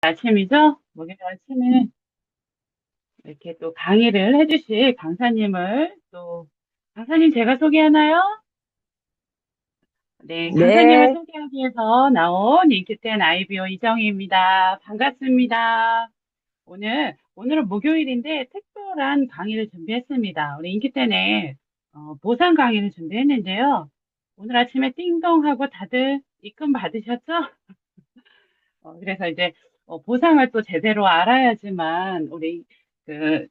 아침이죠? 목요일 아침에 이렇게 또 강의를 해주실 강사님을 또, 강사님 제가 소개하나요? 네, 강사님을 네, 소개하기 위해서 나온 인기텐 아이비오 이정희입니다. 반갑습니다. 오늘은 목요일인데 특별한 강의를 준비했습니다. 우리 인기텐에 보상 강의를 준비했는데요. 오늘 아침에 띵동 하고 다들 입금 받으셨죠? 그래서 이제 보상을 또 제대로 알아야지만 우리 그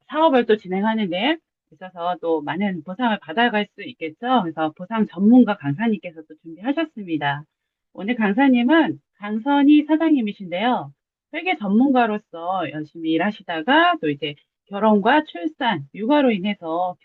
사업을 또 진행하는데 있어서 또 많은 보상을 받아갈 수 있겠죠. 그래서 보상 전문가 강사님께서 또 준비하셨습니다. 오늘 강사님은 강선희 사장님이신데요. 회계 전문가로서 열심히 일하시다가 또 이제 결혼과 출산, 육아로 인해서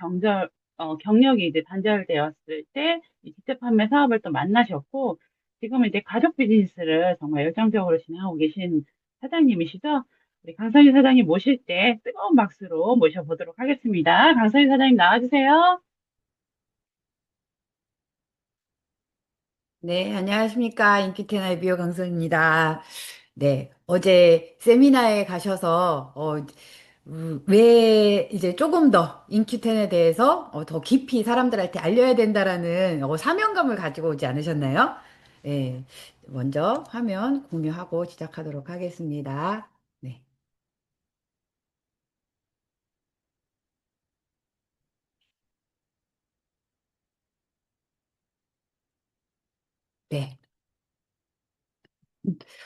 경력이 이제 단절되었을 때 이 직접 판매 사업을 또 만나셨고 지금은 이제 가족 비즈니스를 정말 열정적으로 진행하고 계신 사장님이시죠? 우리 강선희 사장님 모실 때 뜨거운 박수로 모셔보도록 하겠습니다. 강선희 사장님 나와주세요. 네, 안녕하십니까. 인기테나의 비어 강선입니다. 네, 어제 세미나에 가셔서, 왜 이제 조금 더 인큐텐에 대해서 더 깊이 사람들한테 알려야 된다라는 사명감을 가지고 오지 않으셨나요? 네, 먼저 화면 공유하고 시작하도록 하겠습니다. 네, 네.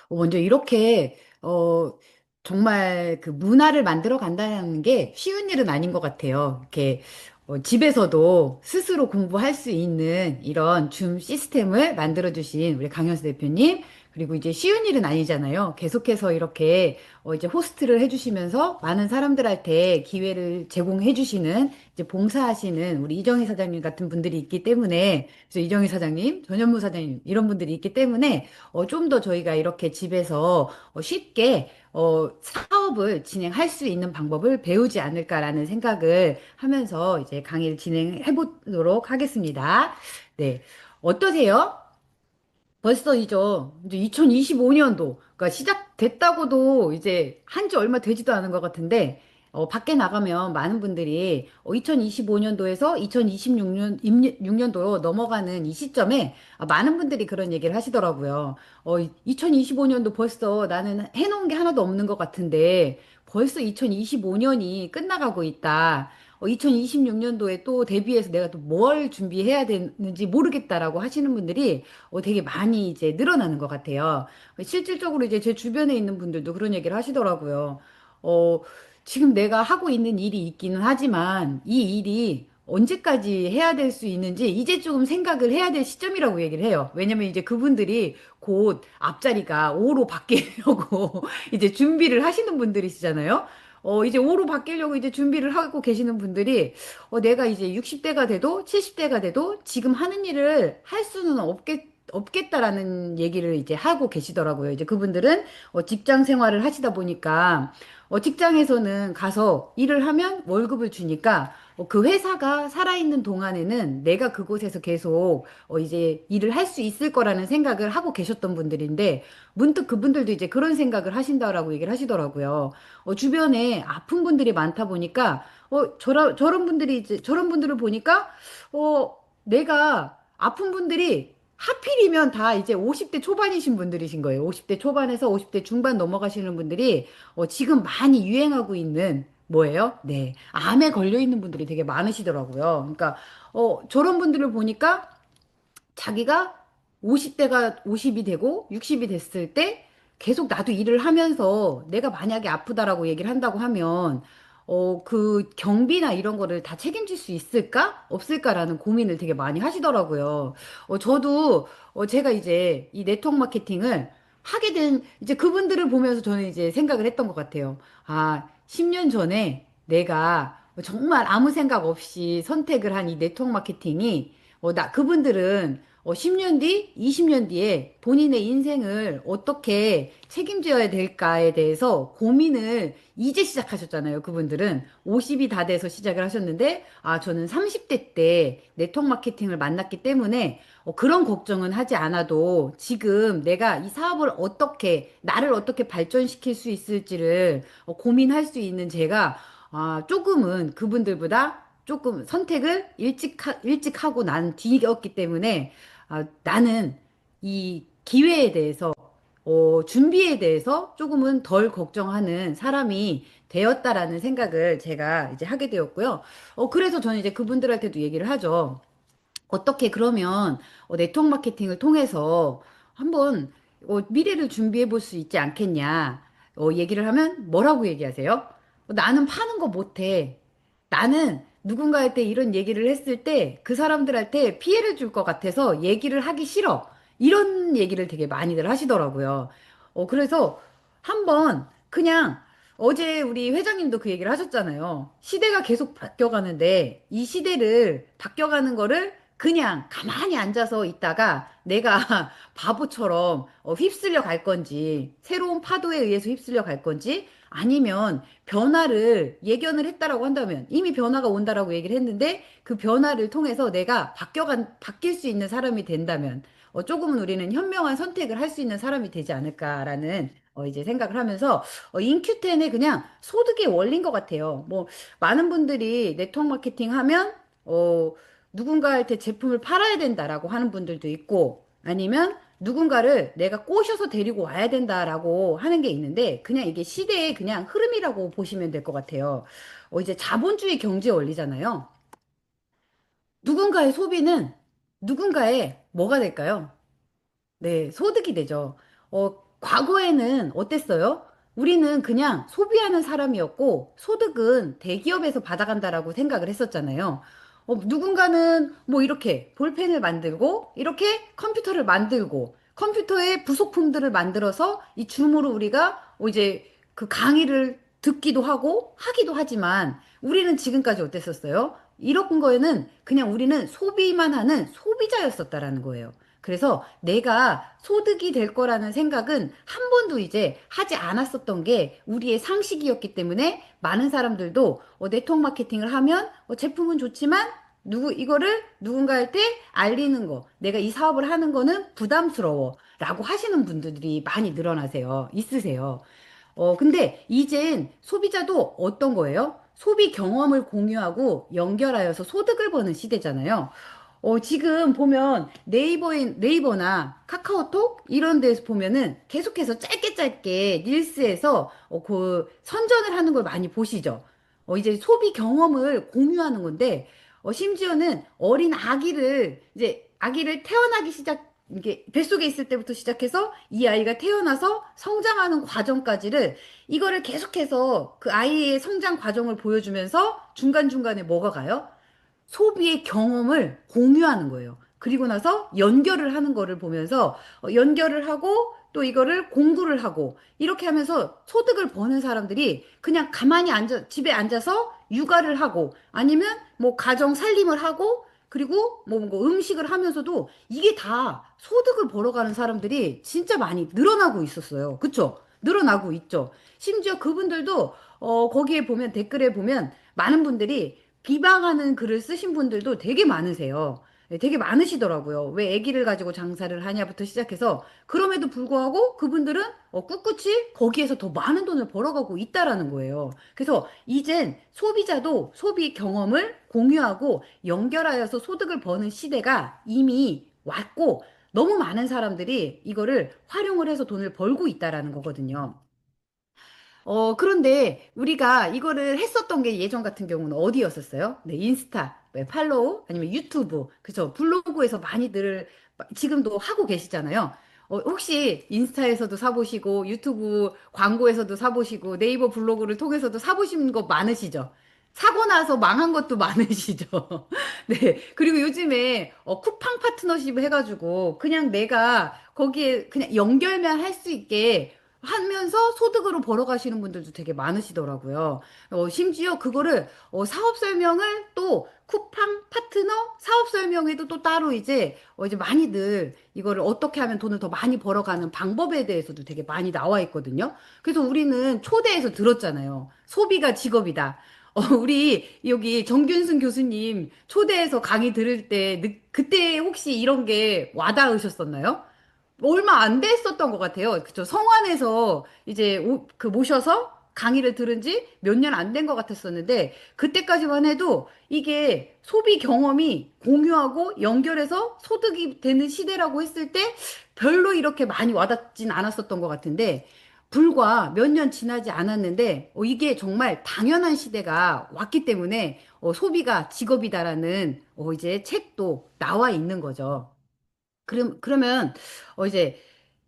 먼저 이렇게 정말 그 문화를 만들어 간다는 게 쉬운 일은 아닌 것 같아요. 이렇게 집에서도 스스로 공부할 수 있는 이런 줌 시스템을 만들어 주신 우리 강현수 대표님, 그리고 이제 쉬운 일은 아니잖아요. 계속해서 이렇게 이제 호스트를 해주시면서 많은 사람들한테 기회를 제공해 주시는 이제 봉사하시는 우리 이정희 사장님 같은 분들이 있기 때문에, 그래서 이정희 사장님, 전현무 사장님 이런 분들이 있기 때문에 좀 더 저희가 이렇게 집에서 쉽게 사업을 진행할 수 있는 방법을 배우지 않을까라는 생각을 하면서 이제 강의를 진행해 보도록 하겠습니다. 네. 어떠세요? 벌써 이제 2025년도, 그러니까 시작됐다고도 이제 한지 얼마 되지도 않은 것 같은데, 밖에 나가면 많은 분들이 2025년도에서 2026년, 6년도로 넘어가는 이 시점에 많은 분들이 그런 얘기를 하시더라고요. 2025년도 벌써 나는 해놓은 게 하나도 없는 것 같은데, 벌써 2025년이 끝나가고 있다. 2026년도에 또 대비해서 내가 또 뭘 준비해야 되는지 모르겠다라고 하시는 분들이 되게 많이 이제 늘어나는 것 같아요. 실질적으로 이제 제 주변에 있는 분들도 그런 얘기를 하시더라고요. 어, 지금 내가 하고 있는 일이 있기는 하지만 이 일이 언제까지 해야 될 수 있는지 이제 조금 생각을 해야 될 시점이라고 얘기를 해요. 왜냐면 이제 그분들이 곧 앞자리가 5로 바뀌려고 이제 준비를 하시는 분들이시잖아요. 이제 5로 바뀌려고 이제 준비를 하고 계시는 분들이 내가 이제 60대가 돼도 70대가 돼도 지금 하는 일을 할 수는 없겠다라는 얘기를 이제 하고 계시더라고요. 이제 그분들은 직장 생활을 하시다 보니까 직장에서는 가서 일을 하면 월급을 주니까 그 회사가 살아있는 동안에는 내가 그곳에서 계속 이제 일을 할 수 있을 거라는 생각을 하고 계셨던 분들인데 문득 그분들도 이제 그런 생각을 하신다라고 얘기를 하시더라고요. 주변에 아픈 분들이 많다 보니까 저런 분들이 이제 저런 분들을 보니까 내가 아픈 분들이 하필이면 다 이제 50대 초반이신 분들이신 거예요. 50대 초반에서 50대 중반 넘어가시는 분들이 지금 많이 유행하고 있는 뭐예요? 네. 암에 걸려 있는 분들이 되게 많으시더라고요. 그러니까 저런 분들을 보니까 자기가 50대가 50이 되고 60이 됐을 때 계속 나도 일을 하면서 내가 만약에 아프다라고 얘기를 한다고 하면 그 경비나 이런 거를 다 책임질 수 있을까? 없을까라는 고민을 되게 많이 하시더라고요. 저도 제가 이제 이 네트워크 마케팅을 하게 된 이제 그분들을 보면서 저는 이제 생각을 했던 것 같아요. 아, 10년 전에 내가 정말 아무 생각 없이 선택을 한 이 네트워크 마케팅이 그분들은 10년 뒤, 20년 뒤에 본인의 인생을 어떻게 책임져야 될까에 대해서 고민을 이제 시작하셨잖아요. 그분들은 50이 다 돼서 시작을 하셨는데, 아, 저는 30대 때 네트워크 마케팅을 만났기 때문에 그런 걱정은 하지 않아도 지금 내가 이 사업을 어떻게, 나를 어떻게 발전시킬 수 있을지를 고민할 수 있는 제가 조금은 그분들보다 조금 선택을 일찍 하고 난 뒤였기 때문에 나는 이 기회에 대해서, 준비에 대해서 조금은 덜 걱정하는 사람이 되었다라는 생각을 제가 이제 하게 되었고요. 그래서 저는 이제 그분들한테도 얘기를 하죠. 어떻게 그러면 네트워크 마케팅을 통해서 한번 미래를 준비해 볼 수 있지 않겠냐 얘기를 하면 뭐라고 얘기하세요? 나는 파는 거 못해. 나는 누군가한테 이런 얘기를 했을 때 그 사람들한테 피해를 줄 것 같아서 얘기를 하기 싫어. 이런 얘기를 되게 많이들 하시더라고요. 그래서 한번 그냥 어제 우리 회장님도 그 얘기를 하셨잖아요. 시대가 계속 바뀌어가는데 이 시대를 바뀌어가는 거를 그냥 가만히 앉아서 있다가 내가 바보처럼 휩쓸려 갈 건지, 새로운 파도에 의해서 휩쓸려 갈 건지, 아니면 변화를 예견을 했다라고 한다면, 이미 변화가 온다라고 얘기를 했는데, 그 변화를 통해서 내가 바뀔 수 있는 사람이 된다면, 조금은 우리는 현명한 선택을 할 수 있는 사람이 되지 않을까라는 이제 생각을 하면서 인큐텐의 그냥 소득의 원리인 것 같아요. 뭐 많은 분들이 네트워크 마케팅 하면 누군가한테 제품을 팔아야 된다라고 하는 분들도 있고 아니면 누군가를 내가 꼬셔서 데리고 와야 된다라고 하는 게 있는데 그냥 이게 시대의 그냥 흐름이라고 보시면 될 것 같아요. 이제 자본주의 경제 원리잖아요. 누군가의 소비는 누군가의 뭐가 될까요? 네, 소득이 되죠. 과거에는 어땠어요? 우리는 그냥 소비하는 사람이었고, 소득은 대기업에서 받아간다라고 생각을 했었잖아요. 누군가는 뭐 이렇게 볼펜을 만들고, 이렇게 컴퓨터를 만들고, 컴퓨터에 부속품들을 만들어서 이 줌으로 우리가 이제 그 강의를 듣기도 하고, 하기도 하지만, 우리는 지금까지 어땠었어요? 이런 거에는 그냥 우리는 소비만 하는 소비자였었다라는 거예요. 그래서 내가 소득이 될 거라는 생각은 한 번도 이제 하지 않았었던 게 우리의 상식이었기 때문에 많은 사람들도 네트워크 마케팅을 하면 제품은 좋지만 이거를 누군가한테 알리는 거, 내가 이 사업을 하는 거는 부담스러워 라고 하시는 분들이 많이 늘어나세요. 있으세요. 근데 이젠 소비자도 어떤 거예요? 소비 경험을 공유하고 연결하여서 소득을 버는 시대잖아요. 지금 보면 네이버나 카카오톡 이런 데서 보면은 계속해서 짧게 짧게 릴스에서 그 선전을 하는 걸 많이 보시죠. 이제 소비 경험을 공유하는 건데, 심지어는 어린 아기를 태어나기 이게 뱃속에 있을 때부터 시작해서 이 아이가 태어나서 성장하는 과정까지를 이거를 계속해서 그 아이의 성장 과정을 보여주면서 중간중간에 뭐가 가요? 소비의 경험을 공유하는 거예요. 그리고 나서 연결을 하는 거를 보면서 연결을 하고 또 이거를 공구를 하고 이렇게 하면서 소득을 버는 사람들이 그냥 가만히 집에 앉아서 육아를 하고 아니면 뭐 가정 살림을 하고 그리고 뭐 음식을 하면서도 이게 다 소득을 벌어가는 사람들이 진짜 많이 늘어나고 있었어요. 그쵸? 늘어나고 있죠. 심지어 그분들도 거기에 보면 댓글에 보면 많은 분들이 비방하는 글을 쓰신 분들도 되게 많으세요. 네, 되게 많으시더라고요. 왜 아기를 가지고 장사를 하냐부터 시작해서 그럼에도 불구하고 그분들은 꿋꿋이 거기에서 더 많은 돈을 벌어가고 있다라는 거예요. 그래서 이젠 소비자도 소비 경험을 공유하고 연결하여서 소득을 버는 시대가 이미 왔고 너무 많은 사람들이 이거를 활용을 해서 돈을 벌고 있다라는 거거든요. 그런데 우리가 이거를 했었던 게 예전 같은 경우는 어디였었어요? 네, 인스타, 네, 팔로우, 아니면 유튜브, 그죠? 블로그에서 많이들 지금도 하고 계시잖아요. 혹시 인스타에서도 사보시고, 유튜브 광고에서도 사보시고, 네이버 블로그를 통해서도 사보신 거 많으시죠? 사고 나서 망한 것도 많으시죠? 네. 그리고 요즘에 쿠팡 파트너십 해가지고, 그냥 내가 거기에 그냥 연결만 할 수 있게 하면서 소득으로 벌어가시는 분들도 되게 많으시더라고요. 심지어 그거를 사업 설명을 또 쿠팡 파트너 사업 설명회도 또 따로 이제 많이들 이거를 어떻게 하면 돈을 더 많이 벌어가는 방법에 대해서도 되게 많이 나와 있거든요. 그래서 우리는 초대해서 들었잖아요. 소비가 직업이다. 우리 여기 정균승 교수님 초대해서 강의 들을 때 그때 혹시 이런 게 와닿으셨었나요? 얼마 안 됐었던 것 같아요. 그쵸. 성안에서 이제 그 모셔서 강의를 들은 지 몇 년 안 된 것 같았었는데, 그때까지만 해도 이게 소비 경험이 공유하고 연결해서 소득이 되는 시대라고 했을 때 별로 이렇게 많이 와닿진 않았었던 것 같은데, 불과 몇 년 지나지 않았는데, 이게 정말 당연한 시대가 왔기 때문에 소비가 직업이다라는 이제 책도 나와 있는 거죠. 그러면, 이제,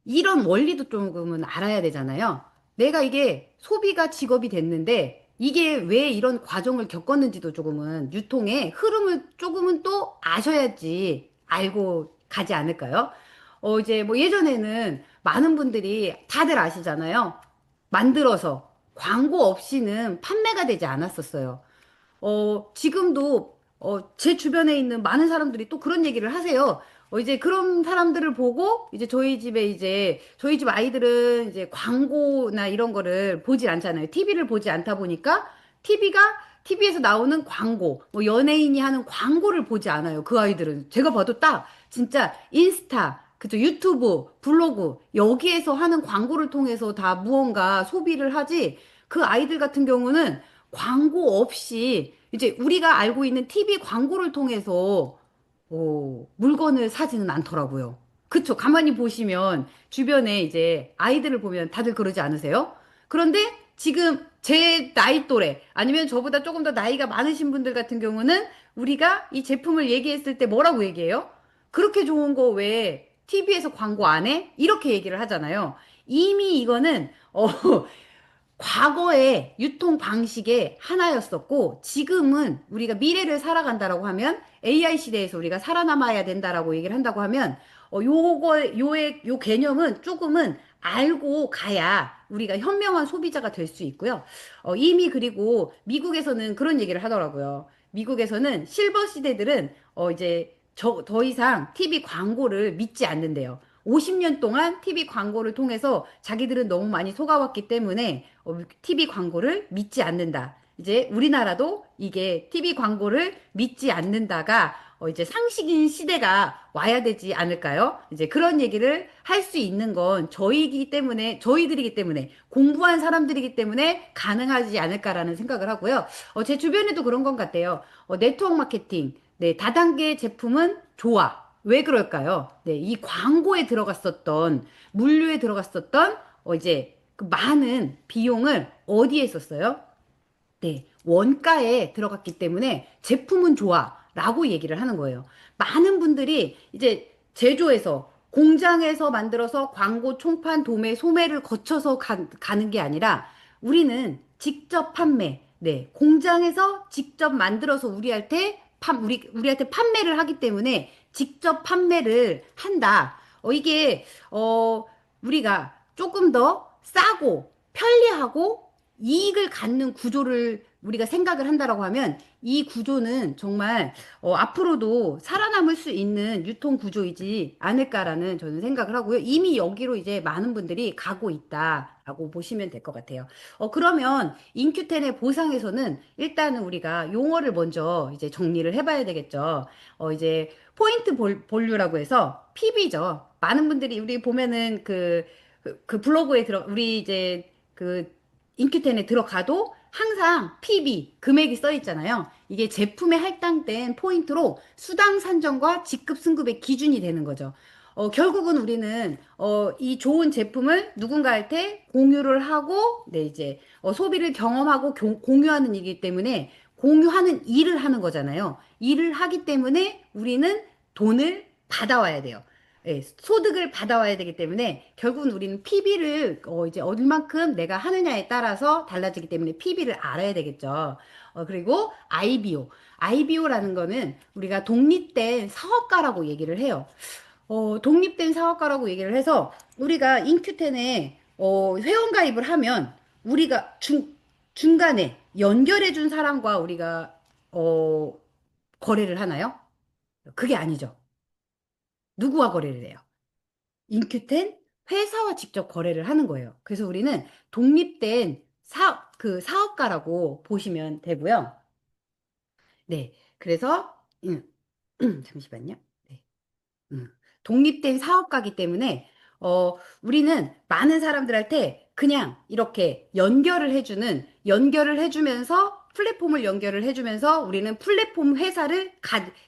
이런 원리도 조금은 알아야 되잖아요. 내가 이게 소비가 직업이 됐는데, 이게 왜 이런 과정을 겪었는지도 조금은 유통의 흐름을 조금은 또 아셔야지 알고 가지 않을까요? 이제 뭐 예전에는 많은 분들이 다들 아시잖아요. 만들어서 광고 없이는 판매가 되지 않았었어요. 지금도, 제 주변에 있는 많은 사람들이 또 그런 얘기를 하세요. 이제 그런 사람들을 보고, 이제 저희 집 아이들은 이제 광고나 이런 거를 보지 않잖아요. TV를 보지 않다 보니까, TV에서 나오는 광고, 뭐 연예인이 하는 광고를 보지 않아요. 그 아이들은. 제가 봐도 딱, 진짜 인스타, 그죠? 유튜브, 블로그, 여기에서 하는 광고를 통해서 다 무언가 소비를 하지, 그 아이들 같은 경우는 광고 없이 이제 우리가 알고 있는 TV 광고를 통해서 물건을 사지는 않더라고요. 그쵸? 가만히 보시면 주변에 이제 아이들을 보면 다들 그러지 않으세요? 그런데 지금 제 나이 또래 아니면 저보다 조금 더 나이가 많으신 분들 같은 경우는 우리가 이 제품을 얘기했을 때 뭐라고 얘기해요? 그렇게 좋은 거 왜 TV에서 광고 안 해? 이렇게 얘기를 하잖아요. 이미 이거는 과거의 유통 방식의 하나였었고, 지금은 우리가 미래를 살아간다라고 하면, AI 시대에서 우리가 살아남아야 된다라고 얘기를 한다고 하면, 요 개념은 조금은 알고 가야 우리가 현명한 소비자가 될 수 있고요. 이미 그리고 미국에서는 그런 얘기를 하더라고요. 미국에서는 실버 시대들은, 이제 더 이상 TV 광고를 믿지 않는데요. 50년 동안 TV 광고를 통해서 자기들은 너무 많이 속아왔기 때문에 TV 광고를 믿지 않는다. 이제 우리나라도 이게 TV 광고를 믿지 않는다가 이제 상식인 시대가 와야 되지 않을까요? 이제 그런 얘기를 할 수 있는 건 저희들이기 때문에, 공부한 사람들이기 때문에 가능하지 않을까라는 생각을 하고요. 제 주변에도 그런 것 같아요. 네트워크 마케팅, 네, 다단계 제품은 좋아. 왜 그럴까요? 네, 이 광고에 들어갔었던, 물류에 들어갔었던, 이제 그 많은 비용을 어디에 썼어요? 네, 원가에 들어갔기 때문에 제품은 좋아. 라고 얘기를 하는 거예요. 많은 분들이 이제 제조해서, 공장에서 만들어서 광고, 총판, 도매, 소매를 거쳐서 가는 게 아니라 우리는 직접 판매, 네, 공장에서 직접 만들어서 우리한테 판매를 하기 때문에 직접 판매를 한다. 우리가 조금 더 싸고 편리하고 이익을 갖는 구조를 우리가 생각을 한다라고 하면 이 구조는 정말 앞으로도 살아남을 수 있는 유통 구조이지 않을까라는 저는 생각을 하고요. 이미 여기로 이제 많은 분들이 가고 있다라고 보시면 될 것 같아요. 그러면 인큐텐의 보상에서는 일단은 우리가 용어를 먼저 이제 정리를 해봐야 되겠죠. 이제 포인트 볼류라고 해서 PB죠. 많은 분들이 우리 보면은 그 블로그에 우리 이제 그 인큐텐에 들어가도 항상 PB 금액이 써 있잖아요. 이게 제품에 할당된 포인트로 수당 산정과 직급 승급의 기준이 되는 거죠. 결국은 우리는 이 좋은 제품을 누군가한테 공유를 하고 네 이제 소비를 경험하고 공유하는 일이기 때문에 공유하는 일을 하는 거잖아요. 일을 하기 때문에 우리는 돈을 받아와야 돼요. 예, 소득을 받아와야 되기 때문에 결국은 우리는 PB를 이제 얼만큼 내가 하느냐에 따라서 달라지기 때문에 PB를 알아야 되겠죠. 그리고 IBO. IBO라는 거는 우리가 독립된 사업가라고 얘기를 해요. 독립된 사업가라고 얘기를 해서 우리가 인큐텐에 회원 가입을 하면 우리가 중간에 연결해 준 사람과 우리가 어, 거래를 하나요? 그게 아니죠. 누구와 거래를 해요? 인큐텐 회사와 직접 거래를 하는 거예요. 그래서 우리는 독립된 그 사업가라고 보시면 되고요. 네. 그래서, 잠시만요. 네. 음, 독립된 사업가기 때문에 우리는 많은 사람들한테 그냥 이렇게 연결을 해주면서 플랫폼을 연결을 해주면서 우리는 플랫폼 회사를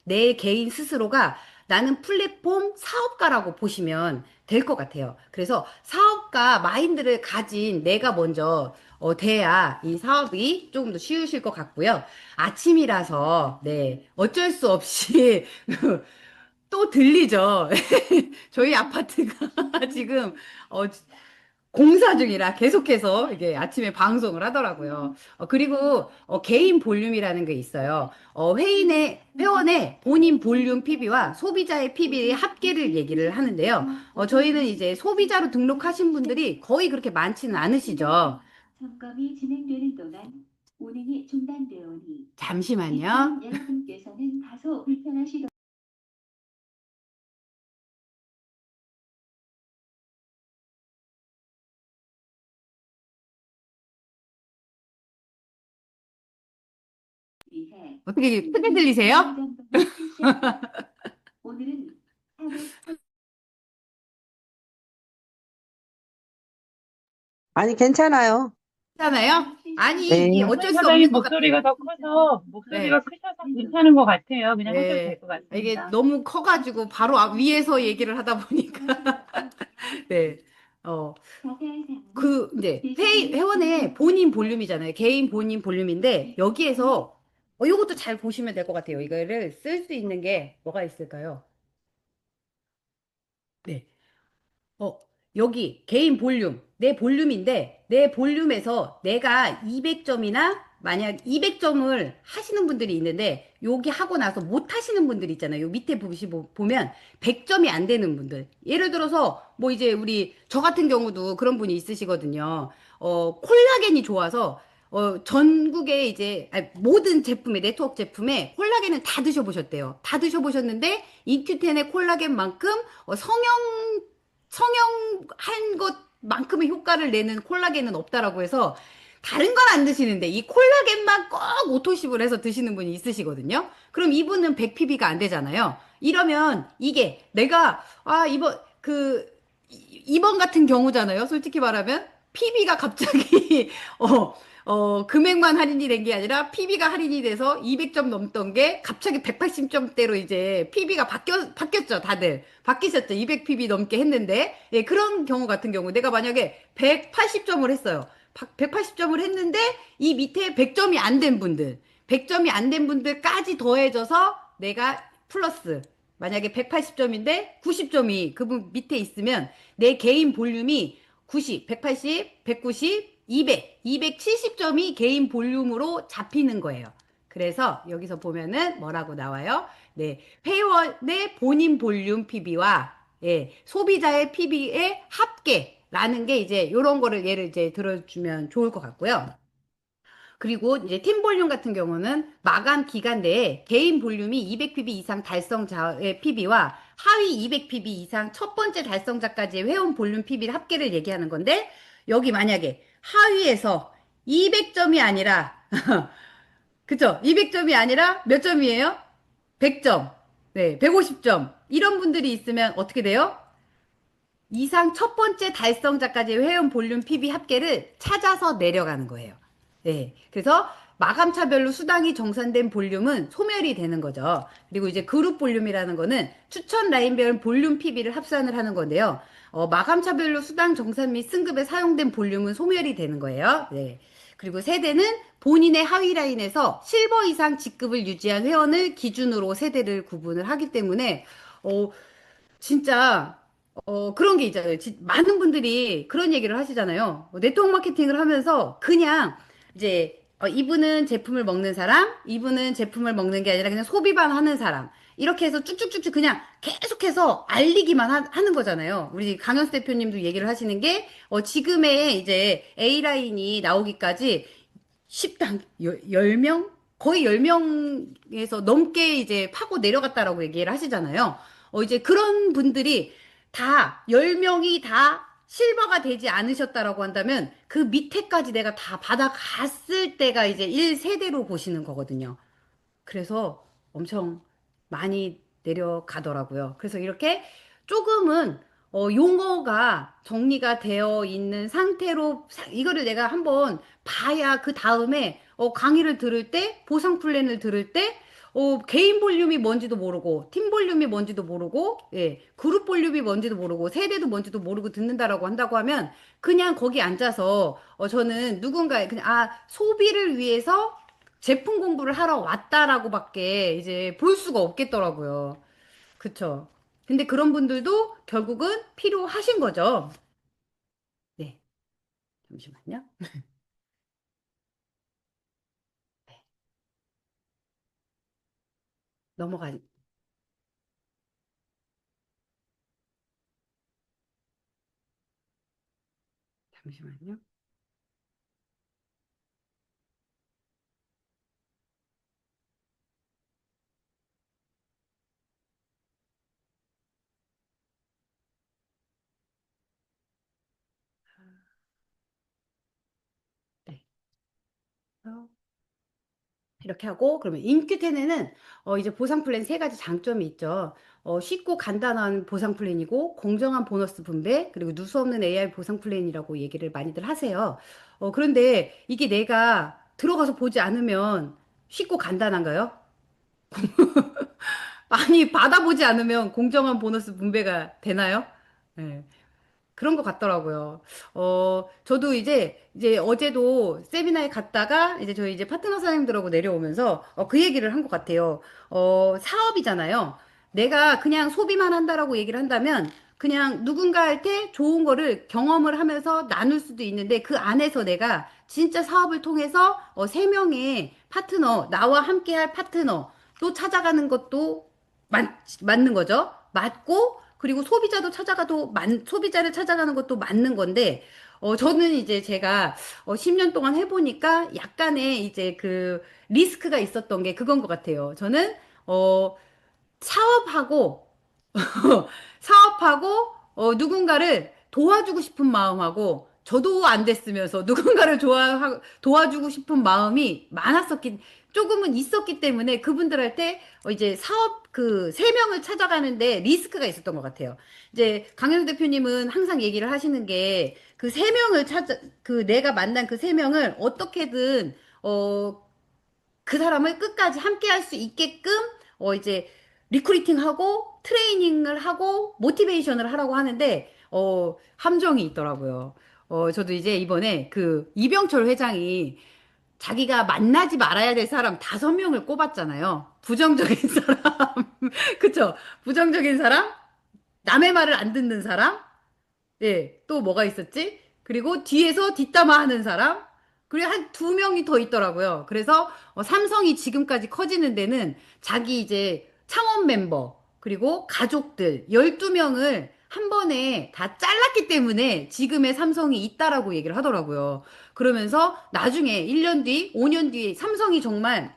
내 개인 스스로가 나는 플랫폼 사업가라고 보시면 될 것 같아요. 그래서 사업가 마인드를 가진 내가 먼저 돼야 이 사업이 조금 더 쉬우실 것 같고요. 아침이라서, 네, 어쩔 수 없이 또 들리죠. 저희 아파트가 지금 어, 공사 중이라 계속해서 이게 아침에 방송을 하더라고요. 그리고 개인 볼륨이라는 게 있어요. 회원의 본인 볼륨 PB와 소비자의 PB의 합계를 얘기를 하는데요. 저희는 이제 소비자로 등록하신 분들이 거의 그렇게 많지는 않으시죠. 점검이 진행되는 동안 운행이 중단되오니 잠시만요. 여러분께서는 다소 불편하시던 어떻게 크게 들리세요? 오늘은 아니, 괜찮아요. 하잖아요. 아니, 이게 네. 어쩔 수 사장님 없는 것 같아요. 목소리가 더 커서 목소리가 네. 크셔서 괜찮은 것 같아요. 그냥 하셔도 될 네. 것 이게 같습니다. 너무 커가지고 바로 위에서 얘기를 하다 보니까. 네. 어, 이제 회원의 본인 볼륨이잖아요. 개인 본인 볼륨인데, 여기에서, 요것도 잘 보시면 될 것 같아요. 이거를 쓸 수 있는 게 뭐가 있을까요? 네. 어, 여기 개인 볼륨, 내 볼륨인데 내 볼륨에서 내가 200점이나 만약 200점을 하시는 분들이 있는데 여기 하고 나서 못 하시는 분들 있잖아요. 요 밑에 보면 100점이 안 되는 분들. 예를 들어서 뭐 이제 우리 저 같은 경우도 그런 분이 있으시거든요. 콜라겐이 좋아서 전국에 이제 모든 제품에 네트워크 제품에 콜라겐은 다 드셔보셨대요. 다 드셔보셨는데 인큐텐의 콜라겐만큼 성형한 것만큼의 효과를 내는 콜라겐은 없다라고 해서 다른 건 안 드시는데 이 콜라겐만 꼭 오토십을 해서 드시는 분이 있으시거든요. 그럼 이분은 100pb가 안 되잖아요. 이러면 이게 내가 이번 같은 경우잖아요. 솔직히 말하면 PB가 갑자기 금액만 할인이 된 게 아니라 PB가 할인이 돼서 200점 넘던 게 갑자기 180점대로 이제 PB가 바뀌었죠. 다들. 바뀌셨죠. 200PB 넘게 했는데. 예, 그런 경우 같은 경우 내가 만약에 180점을 했어요. 180점을 했는데 이 밑에 100점이 안 된 분들, 100점이 안 된 분들까지 더해져서 내가 플러스 만약에 180점인데 90점이 그분 밑에 있으면 내 개인 볼륨이 90, 180, 190, 200, 270점이 개인 볼륨으로 잡히는 거예요. 그래서 여기서 보면은 뭐라고 나와요? 네, 회원의 본인 볼륨 PB와 소비자의 PB의 합계라는 게 이제 이런 거를 예를 이제 들어주면 좋을 것 같고요. 그리고 이제 팀 볼륨 같은 경우는 마감 기간 내에 개인 볼륨이 200pb 이상 달성자의 PB와 하위 200pb 이상 첫 번째 달성자까지의 회원 볼륨 PB를 합계를 얘기하는 건데 여기 만약에 하위에서 200점이 아니라 그쵸? 200점이 아니라 몇 점이에요? 100점. 네, 150점. 이런 분들이 있으면 어떻게 돼요? 이상 첫 번째 달성자까지의 회원 볼륨 PB 합계를 찾아서 내려가는 거예요. 네. 그래서 마감차별로 수당이 정산된 볼륨은 소멸이 되는 거죠. 그리고 이제 그룹 볼륨이라는 거는 추천 라인별 볼륨 PB를 합산을 하는 건데요. 마감차별로 수당 정산 및 승급에 사용된 볼륨은 소멸이 되는 거예요. 네. 그리고 세대는 본인의 하위 라인에서 실버 이상 직급을 유지한 회원을 기준으로 세대를 구분을 하기 때문에 어, 진짜 그런 게 있잖아요. 많은 분들이 그런 얘기를 하시잖아요. 네트워크 마케팅을 하면서 그냥 이제 이분은 제품을 먹는 사람, 이분은 제품을 먹는 게 아니라 그냥 소비만 하는 사람. 이렇게 해서 쭉쭉쭉쭉 그냥 계속해서 알리기만 하는 거잖아요. 우리 강현수 대표님도 얘기를 하시는 게, 지금의 이제 A라인이 나오기까지 10단, 10명? 거의 10명에서 넘게 이제 파고 내려갔다라고 얘기를 하시잖아요. 이제 그런 분들이 다 10명이 다 실버가 되지 않으셨다라고 한다면 그 밑에까지 내가 다 받아갔을 때가 이제 1세대로 보시는 거거든요. 그래서 엄청 많이 내려가더라고요. 그래서 이렇게 조금은 용어가 정리가 되어 있는 상태로 이거를 내가 한번 봐야 그 다음에 강의를 들을 때 보상 플랜을 들을 때 개인 볼륨이 뭔지도 모르고 팀 볼륨이 뭔지도 모르고 예, 그룹 볼륨이 뭔지도 모르고 세대도 뭔지도 모르고 듣는다라고 한다고 하면 그냥 거기 앉아서 저는 누군가의 그냥 소비를 위해서 제품 공부를 하러 왔다라고밖에 이제 볼 수가 없겠더라고요. 그쵸? 근데 그런 분들도 결국은 필요하신 거죠. 네, 잠시만요. 네, 넘어가, 잠시만요. 네. 이렇게 하고 그러면 인큐텐에는 이제 보상 플랜 세 가지 장점이 있죠. 쉽고 간단한 보상 플랜이고 공정한 보너스 분배 그리고 누수 없는 AI 보상 플랜이라고 얘기를 많이들 하세요. 그런데 이게 내가 들어가서 보지 않으면 쉽고 간단한가요? 많이 받아보지 않으면 공정한 보너스 분배가 되나요? 네. 그런 것 같더라고요. 저도 이제 어제도 세미나에 갔다가 이제 저희 이제 파트너 사장님들하고 내려오면서 그 얘기를 한 것 같아요. 사업이잖아요. 내가 그냥 소비만 한다라고 얘기를 한다면 그냥 누군가한테 좋은 거를 경험을 하면서 나눌 수도 있는데 그 안에서 내가 진짜 사업을 통해서 세 명의 파트너, 나와 함께 할 파트너 또 찾아가는 것도 맞는 거죠. 맞고 그리고 소비자도 소비자를 찾아가는 것도 맞는 건데, 저는 이제 제가 10년 동안 해보니까 약간의 이제 그 리스크가 있었던 게 그건 것 같아요. 저는, 사업하고, 사업하고, 누군가를 도와주고 싶은 마음하고, 저도 안 됐으면서 누군가를 도와주고 싶은 마음이 조금은 있었기 때문에 그분들한테 이제 사업 그 세 명을 찾아가는데 리스크가 있었던 것 같아요. 이제 강현수 대표님은 항상 얘기를 하시는 게 그 세 명을 그 내가 만난 그 세 명을 어떻게든 그 사람을 끝까지 함께 할 수 있게끔 이제 리크루팅하고 트레이닝을 하고 모티베이션을 하라고 하는데 함정이 있더라고요. 저도 이제 이번에 그 이병철 회장이 자기가 만나지 말아야 될 사람 5명을 꼽았잖아요. 부정적인 사람. 그쵸? 부정적인 사람, 남의 말을 안 듣는 사람, 예, 또 뭐가 있었지? 그리고 뒤에서 뒷담화 하는 사람, 그리고 한 2명이 더 있더라고요. 그래서 삼성이 지금까지 커지는 데는 자기 이제 창업 멤버, 그리고 가족들 12명을 한 번에 다 잘랐기 때문에 지금의 삼성이 있다라고 얘기를 하더라고요. 그러면서 나중에 1년 뒤, 5년 뒤에 삼성이 정말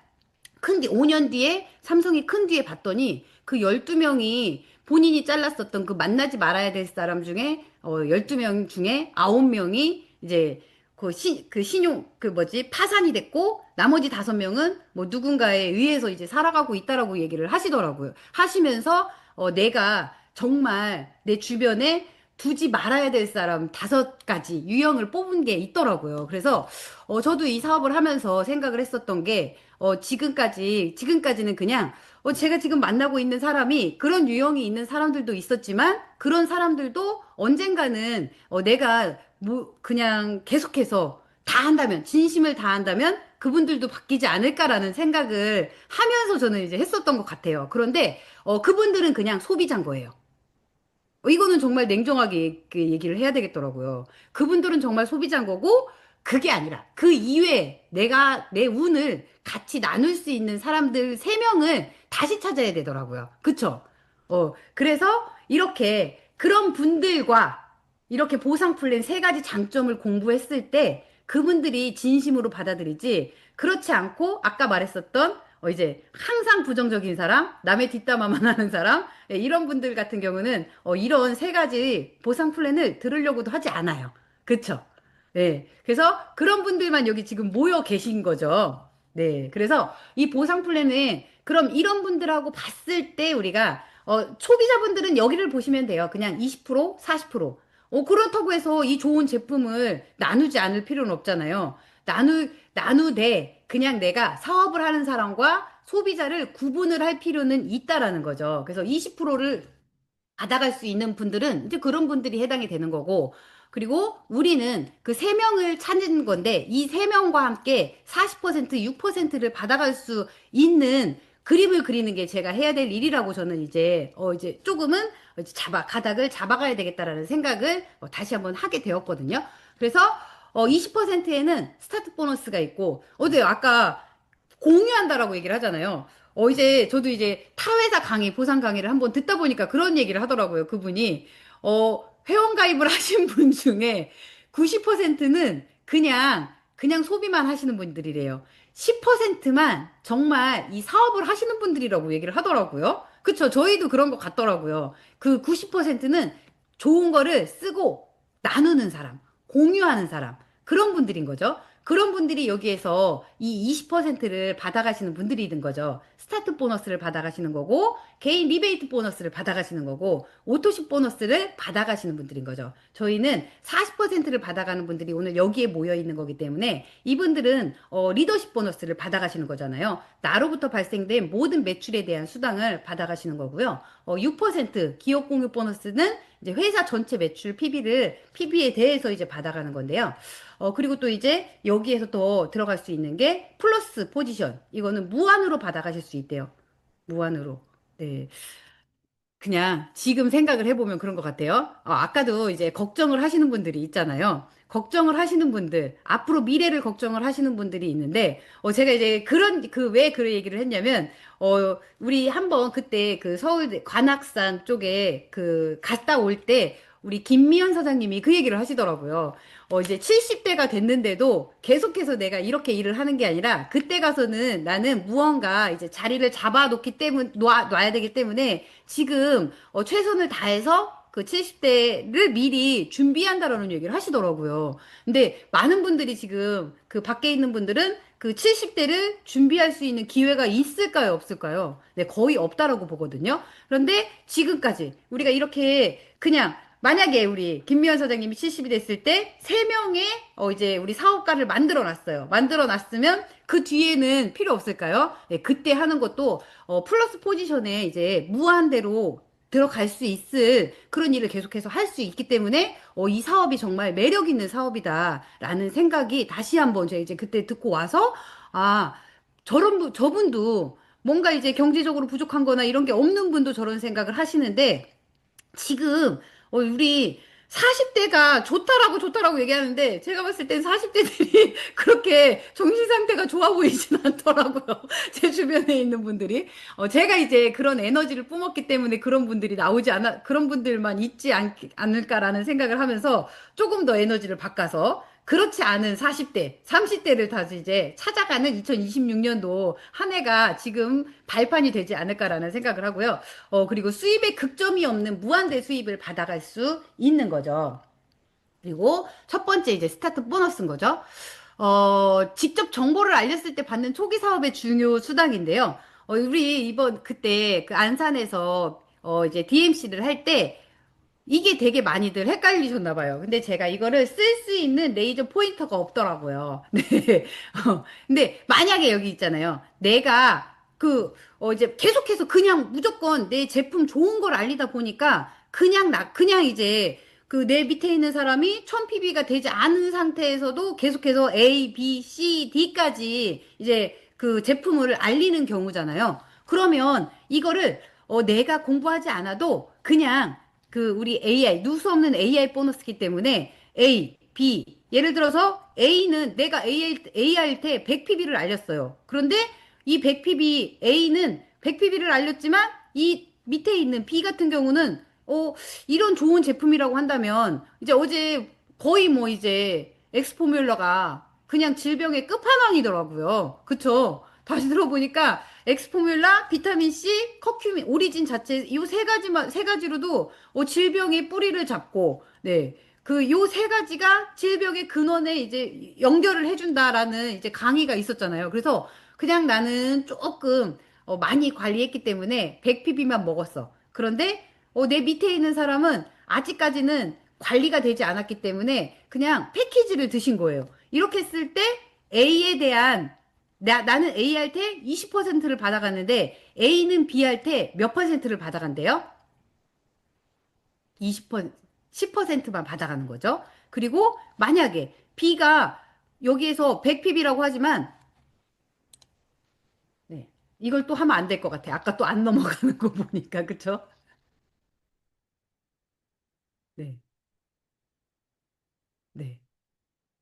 5년 뒤에 삼성이 큰 뒤에 봤더니 그 12명이 본인이 잘랐었던 그 만나지 말아야 될 사람 중에 12명 중에 9명이 이제 그 신용 그 뭐지 파산이 됐고 나머지 5명은 뭐 누군가에 의해서 이제 살아가고 있다라고 얘기를 하시더라고요. 하시면서 내가 정말 내 주변에 두지 말아야 될 사람 5가지 유형을 뽑은 게 있더라고요. 그래서 저도 이 사업을 하면서 생각을 했었던 게 지금까지는 그냥, 제가 지금 만나고 있는 사람이 그런 유형이 있는 사람들도 있었지만, 그런 사람들도 언젠가는, 내가, 그냥 계속해서 다 한다면, 진심을 다한다면, 그분들도 바뀌지 않을까라는 생각을 하면서 저는 이제 했었던 것 같아요. 그런데, 그분들은 그냥 소비자인 거예요. 이거는 정말 냉정하게 얘기를 해야 되겠더라고요. 그분들은 정말 소비자인 거고, 그게 아니라 그 이외에 내가 내 운을 같이 나눌 수 있는 사람들 세명을 다시 찾아야 되더라고요. 그쵸? 그래서 이렇게 그런 분들과 이렇게 보상 플랜 세 가지 장점을 공부했을 때 그분들이 진심으로 받아들이지 그렇지 않고 아까 말했었던 이제 항상 부정적인 사람, 남의 뒷담화만 하는 사람, 예, 이런 분들 같은 경우는 이런 세 가지 보상 플랜을 들으려고도 하지 않아요. 그쵸? 네. 그래서 그런 분들만 여기 지금 모여 계신 거죠. 네. 그래서 이 보상 플랜은 그럼 이런 분들하고 봤을 때 우리가 초기자분들은 여기를 보시면 돼요. 그냥 20%, 40%. 그렇다고 해서 이 좋은 제품을 나누지 않을 필요는 없잖아요. 나누되 그냥 내가 사업을 하는 사람과 소비자를 구분을 할 필요는 있다라는 거죠. 그래서 20%를 받아갈 수 있는 분들은 이제 그런 분들이 해당이 되는 거고, 그리고 우리는 그 세명을 찾는 건데, 이 세명과 함께 40%, 6%를 받아갈 수 있는 그림을 그리는 게 제가 해야 될 일이라고 저는 이제 조금은 이제 가닥을 잡아가야 되겠다라는 생각을 다시 한번 하게 되었거든요. 그래서 20%에는 스타트 보너스가 있고, 아까 공유한다라고 얘기를 하잖아요. 이제 저도 이제 타회사 강의, 보상 강의를 한번 듣다 보니까 그런 얘기를 하더라고요. 그분이 회원 가입을 하신 분 중에 90%는 그냥 소비만 하시는 분들이래요. 10%만 정말 이 사업을 하시는 분들이라고 얘기를 하더라고요. 그쵸? 저희도 그런 것 같더라고요. 그 90%는 좋은 거를 쓰고 나누는 사람, 공유하는 사람, 그런 분들인 거죠. 그런 분들이 여기에서 이 20%를 받아가시는 분들이 있는 거죠. 스타트 보너스를 받아가시는 거고, 개인 리베이트 보너스를 받아가시는 거고, 오토십 보너스를 받아가시는 분들인 거죠. 저희는 40%를 받아가는 분들이 오늘 여기에 모여 있는 거기 때문에 이분들은 리더십 보너스를 받아가시는 거잖아요. 나로부터 발생된 모든 매출에 대한 수당을 받아가시는 거고요. 6% 기업 공유 보너스는 이제 회사 전체 매출 PB에 대해서 이제 받아가는 건데요. 그리고 또 이제 여기에서 또 들어갈 수 있는 게 플러스 포지션. 이거는 무한으로 받아가실 수 있대요. 무한으로. 네. 그냥 지금 생각을 해보면 그런 것 같아요. 아까도 이제 걱정을 하시는 분들이 있잖아요. 걱정을 하시는 분들, 앞으로 미래를 걱정을 하시는 분들이 있는데, 제가 이제 왜 그런 얘기를 했냐면, 우리 한번 그때 그 서울대 관악산 쪽에 갔다 올 때, 우리 김미연 사장님이 그 얘기를 하시더라고요. 이제 70대가 됐는데도 계속해서 내가 이렇게 일을 하는 게 아니라, 그때 가서는 나는 무언가 이제 자리를 놔야 되기 때문에, 지금 최선을 다해서 그 70대를 미리 준비한다라는 얘기를 하시더라고요. 근데 많은 분들이 지금 그 밖에 있는 분들은 그 70대를 준비할 수 있는 기회가 있을까요, 없을까요? 네, 거의 없다라고 보거든요. 그런데 지금까지 우리가 이렇게 그냥 만약에 우리 김미연 사장님이 70이 됐을 때 3명의 이제 우리 사업가를 만들어 놨어요. 만들어 놨으면 그 뒤에는 필요 없을까요? 네, 그때 하는 것도 플러스 포지션에 이제 무한대로 들어갈 수 있을 그런 일을 계속해서 할 수 있기 때문에 이 사업이 정말 매력 있는 사업이다라는 생각이 다시 한번 제가 이제 그때 듣고 와서 아, 저분도 뭔가 이제 경제적으로 부족한 거나 이런 게 없는 분도 저런 생각을 하시는데 지금 우리 40대가 좋다라고 얘기하는데 제가 봤을 땐 40대들이 그렇게 정신 상태가 좋아 보이진 않더라고요. 제 주변에 있는 분들이. 제가 이제 그런 에너지를 뿜었기 때문에 그런 분들만 않을까라는 생각을 하면서 조금 더 에너지를 바꿔서 그렇지 않은 40대, 30대를 다시 이제 찾아가는 2026년도 한 해가 지금 발판이 되지 않을까라는 생각을 하고요. 그리고 수입에 극점이 없는 무한대 수입을 받아갈 수 있는 거죠. 그리고 첫 번째 이제 스타트 보너스인 거죠. 직접 정보를 알렸을 때 받는 초기 사업의 중요 수당인데요. 우리 그때 그 안산에서 이제 DMC를 할 때 이게 되게 많이들 헷갈리셨나 봐요. 근데 제가 이거를 쓸 수 있는 레이저 포인터가 없더라고요. 네. 근데 만약에 여기 있잖아요. 내가 이제 계속해서 그냥 무조건 내 제품 좋은 걸 알리다 보니까 그냥 이제 그 내 밑에 있는 사람이 1000PB가 되지 않은 상태에서도 계속해서 A, B, C, D까지 이제 그 제품을 알리는 경우잖아요. 그러면 이거를 내가 공부하지 않아도 그냥 우리 AI 누수 없는 AI 보너스기 때문에 A B. 예를 들어서 A는 내가 A한테 100pb를 알렸어요. 그런데 이 100pb, A는 100pb를 알렸지만 이 밑에 있는 B 같은 경우는 이런 좋은 제품이라고 한다면 이제 어제 거의 뭐 이제 엑스포뮬러가 그냥 질병의 끝판왕이더라고요. 그쵸? 다시 들어보니까 엑스포뮬라, 비타민 C, 커큐민, 오리진 자체 이 세 가지로도 질병의 뿌리를 잡고 네. 그 요 세 가지가 질병의 근원에 이제 연결을 해준다라는 이제 강의가 있었잖아요. 그래서 그냥 나는 조금 많이 관리했기 때문에 100pb만 먹었어. 그런데 내 밑에 있는 사람은 아직까지는 관리가 되지 않았기 때문에 그냥 패키지를 드신 거예요. 이렇게 했을 때 A에 대한 나는 A 할 때 20%를 받아갔는데 A는 B 할 때 몇 퍼센트를 받아간대요? 20%, 10%만 받아가는 거죠. 그리고 만약에 B가 여기에서 100pb라고 하지만 네, 이걸 또 하면 안 될 것 같아. 아까 또 안 넘어가는 거 보니까 그쵸? 네, 네.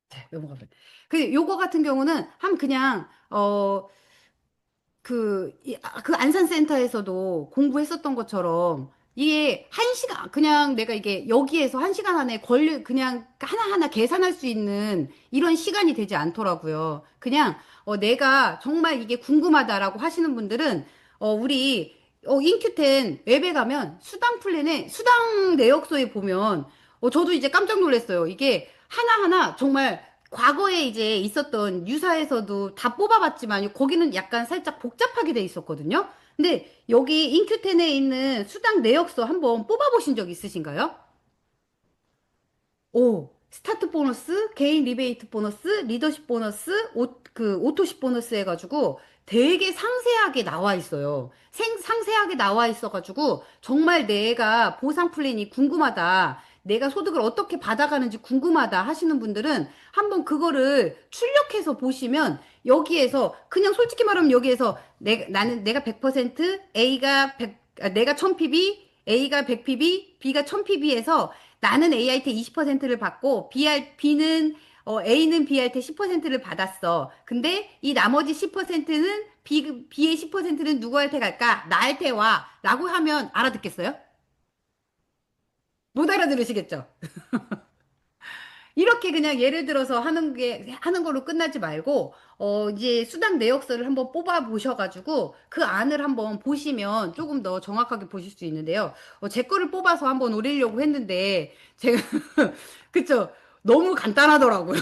자, 넘어가 봐. 그 요거 같은 경우는 한 그냥 그 안산센터에서도 공부했었던 것처럼 이게 한 시간, 그냥 내가 이게 여기에서 한 시간 안에 그냥 하나하나 계산할 수 있는 이런 시간이 되지 않더라고요. 그냥, 내가 정말 이게 궁금하다라고 하시는 분들은, 우리, 인큐텐 웹에 가면 수당 플랜에, 수당 내역서에 보면, 저도 이제 깜짝 놀랐어요. 이게 하나하나 정말 과거에 이제 있었던 유사에서도 다 뽑아봤지만 거기는 약간 살짝 복잡하게 돼 있었거든요. 근데 여기 인큐텐에 있는 수당 내역서 한번 뽑아보신 적 있으신가요? 오, 스타트 보너스, 개인 리베이트 보너스, 리더십 보너스, 오토십 보너스 해가지고 되게 상세하게 나와 있어요. 상세하게 나와 있어가지고 정말 내가 보상 플랜이 궁금하다. 내가 소득을 어떻게 받아가는지 궁금하다 하시는 분들은 한번 그거를 출력해서 보시면 여기에서 그냥 솔직히 말하면 여기에서 내가 100%, 내가 1000pb, A가 100pb, B가 1000pb에서 나는 A한테 20%를 받고 B는 A는 B한테 10%를 받았어. 근데 이 나머지 10%는 B의 10%는 누구한테 갈까? 나한테 와. 라고 하면 알아듣겠어요? 못 알아들으시겠죠? 이렇게 그냥 예를 들어서 하는 걸로 끝나지 말고, 이제 수당 내역서를 한번 뽑아 보셔가지고, 그 안을 한번 보시면 조금 더 정확하게 보실 수 있는데요. 제 거를 뽑아서 한번 올리려고 했는데, 제가, 그쵸? 너무 간단하더라고요.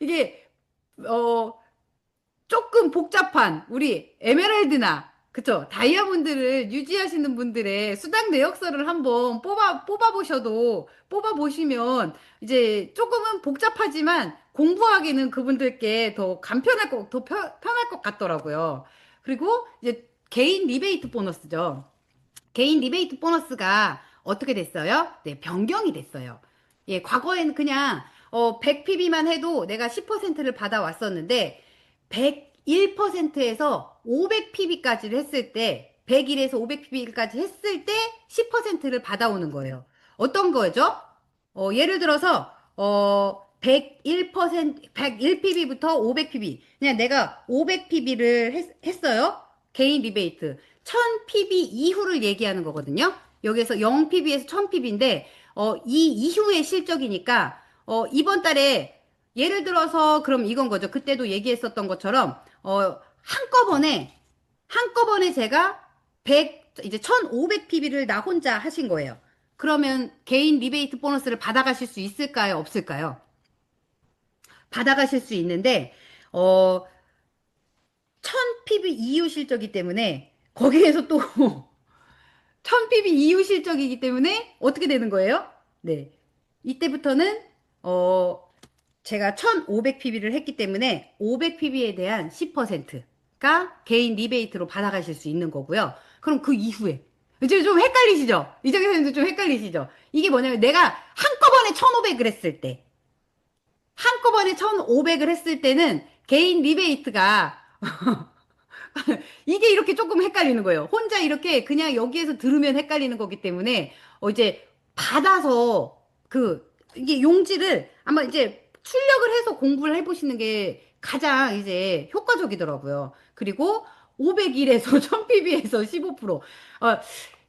이게, 어, 조금 복잡한 우리 에메랄드나 그쵸 다이아몬드를 유지하시는 분들의 수당 내역서를 한번 뽑아 보시면 이제 조금은 복잡하지만 공부하기는 그분들께 더 편할 것 같더라고요. 그리고 이제 개인 리베이트 보너스죠. 개인 리베이트 보너스가 어떻게 됐어요? 네, 변경이 됐어요. 예, 과거에는 그냥 100pb만 해도 내가 10%를 받아왔었는데 101%에서 500pb까지를 했을 때 101에서 500pb까지 했을 때 10%를 받아오는 거예요. 어떤 거죠? 예를 들어서 101%, 101pb부터 500pb. 그냥 내가 500pb를 했어요. 개인 리베이트. 1000pb 이후를 얘기하는 거거든요. 여기서 0pb에서 1000pb인데, 이 이후의 실적이니까, 이번 달에, 예를 들어서, 그럼 이건 거죠. 그때도 얘기했었던 것처럼, 한꺼번에 제가 이제 1500pb를 나 혼자 하신 거예요. 그러면 개인 리베이트 보너스를 받아가실 수 있을까요? 없을까요? 받아가실 수 있는데, 어, 1000pb 이후 실적이기 때문에, 거기에서 또 1000pb 이후 실적이기 때문에 어떻게 되는 거예요? 네. 이때부터는 제가 1500pb를 했기 때문에 500pb에 대한 10%가 개인 리베이트로 받아가실 수 있는 거고요. 그럼 그 이후에 이제 좀 헷갈리시죠? 이정희 좀 헷갈리시죠? 이게 뭐냐면 내가 한꺼번에 1500을 했을 때 한꺼번에 1500을 했을 때는 개인 리베이트가 이게 이렇게 조금 헷갈리는 거예요. 혼자 이렇게 그냥 여기에서 들으면 헷갈리는 거기 때문에 이제 받아서 그 이게 용지를 아마 이제 출력을 해서 공부를 해보시는 게 가장 이제 효과적이더라고요. 그리고 501에서 1000pb에서 15%.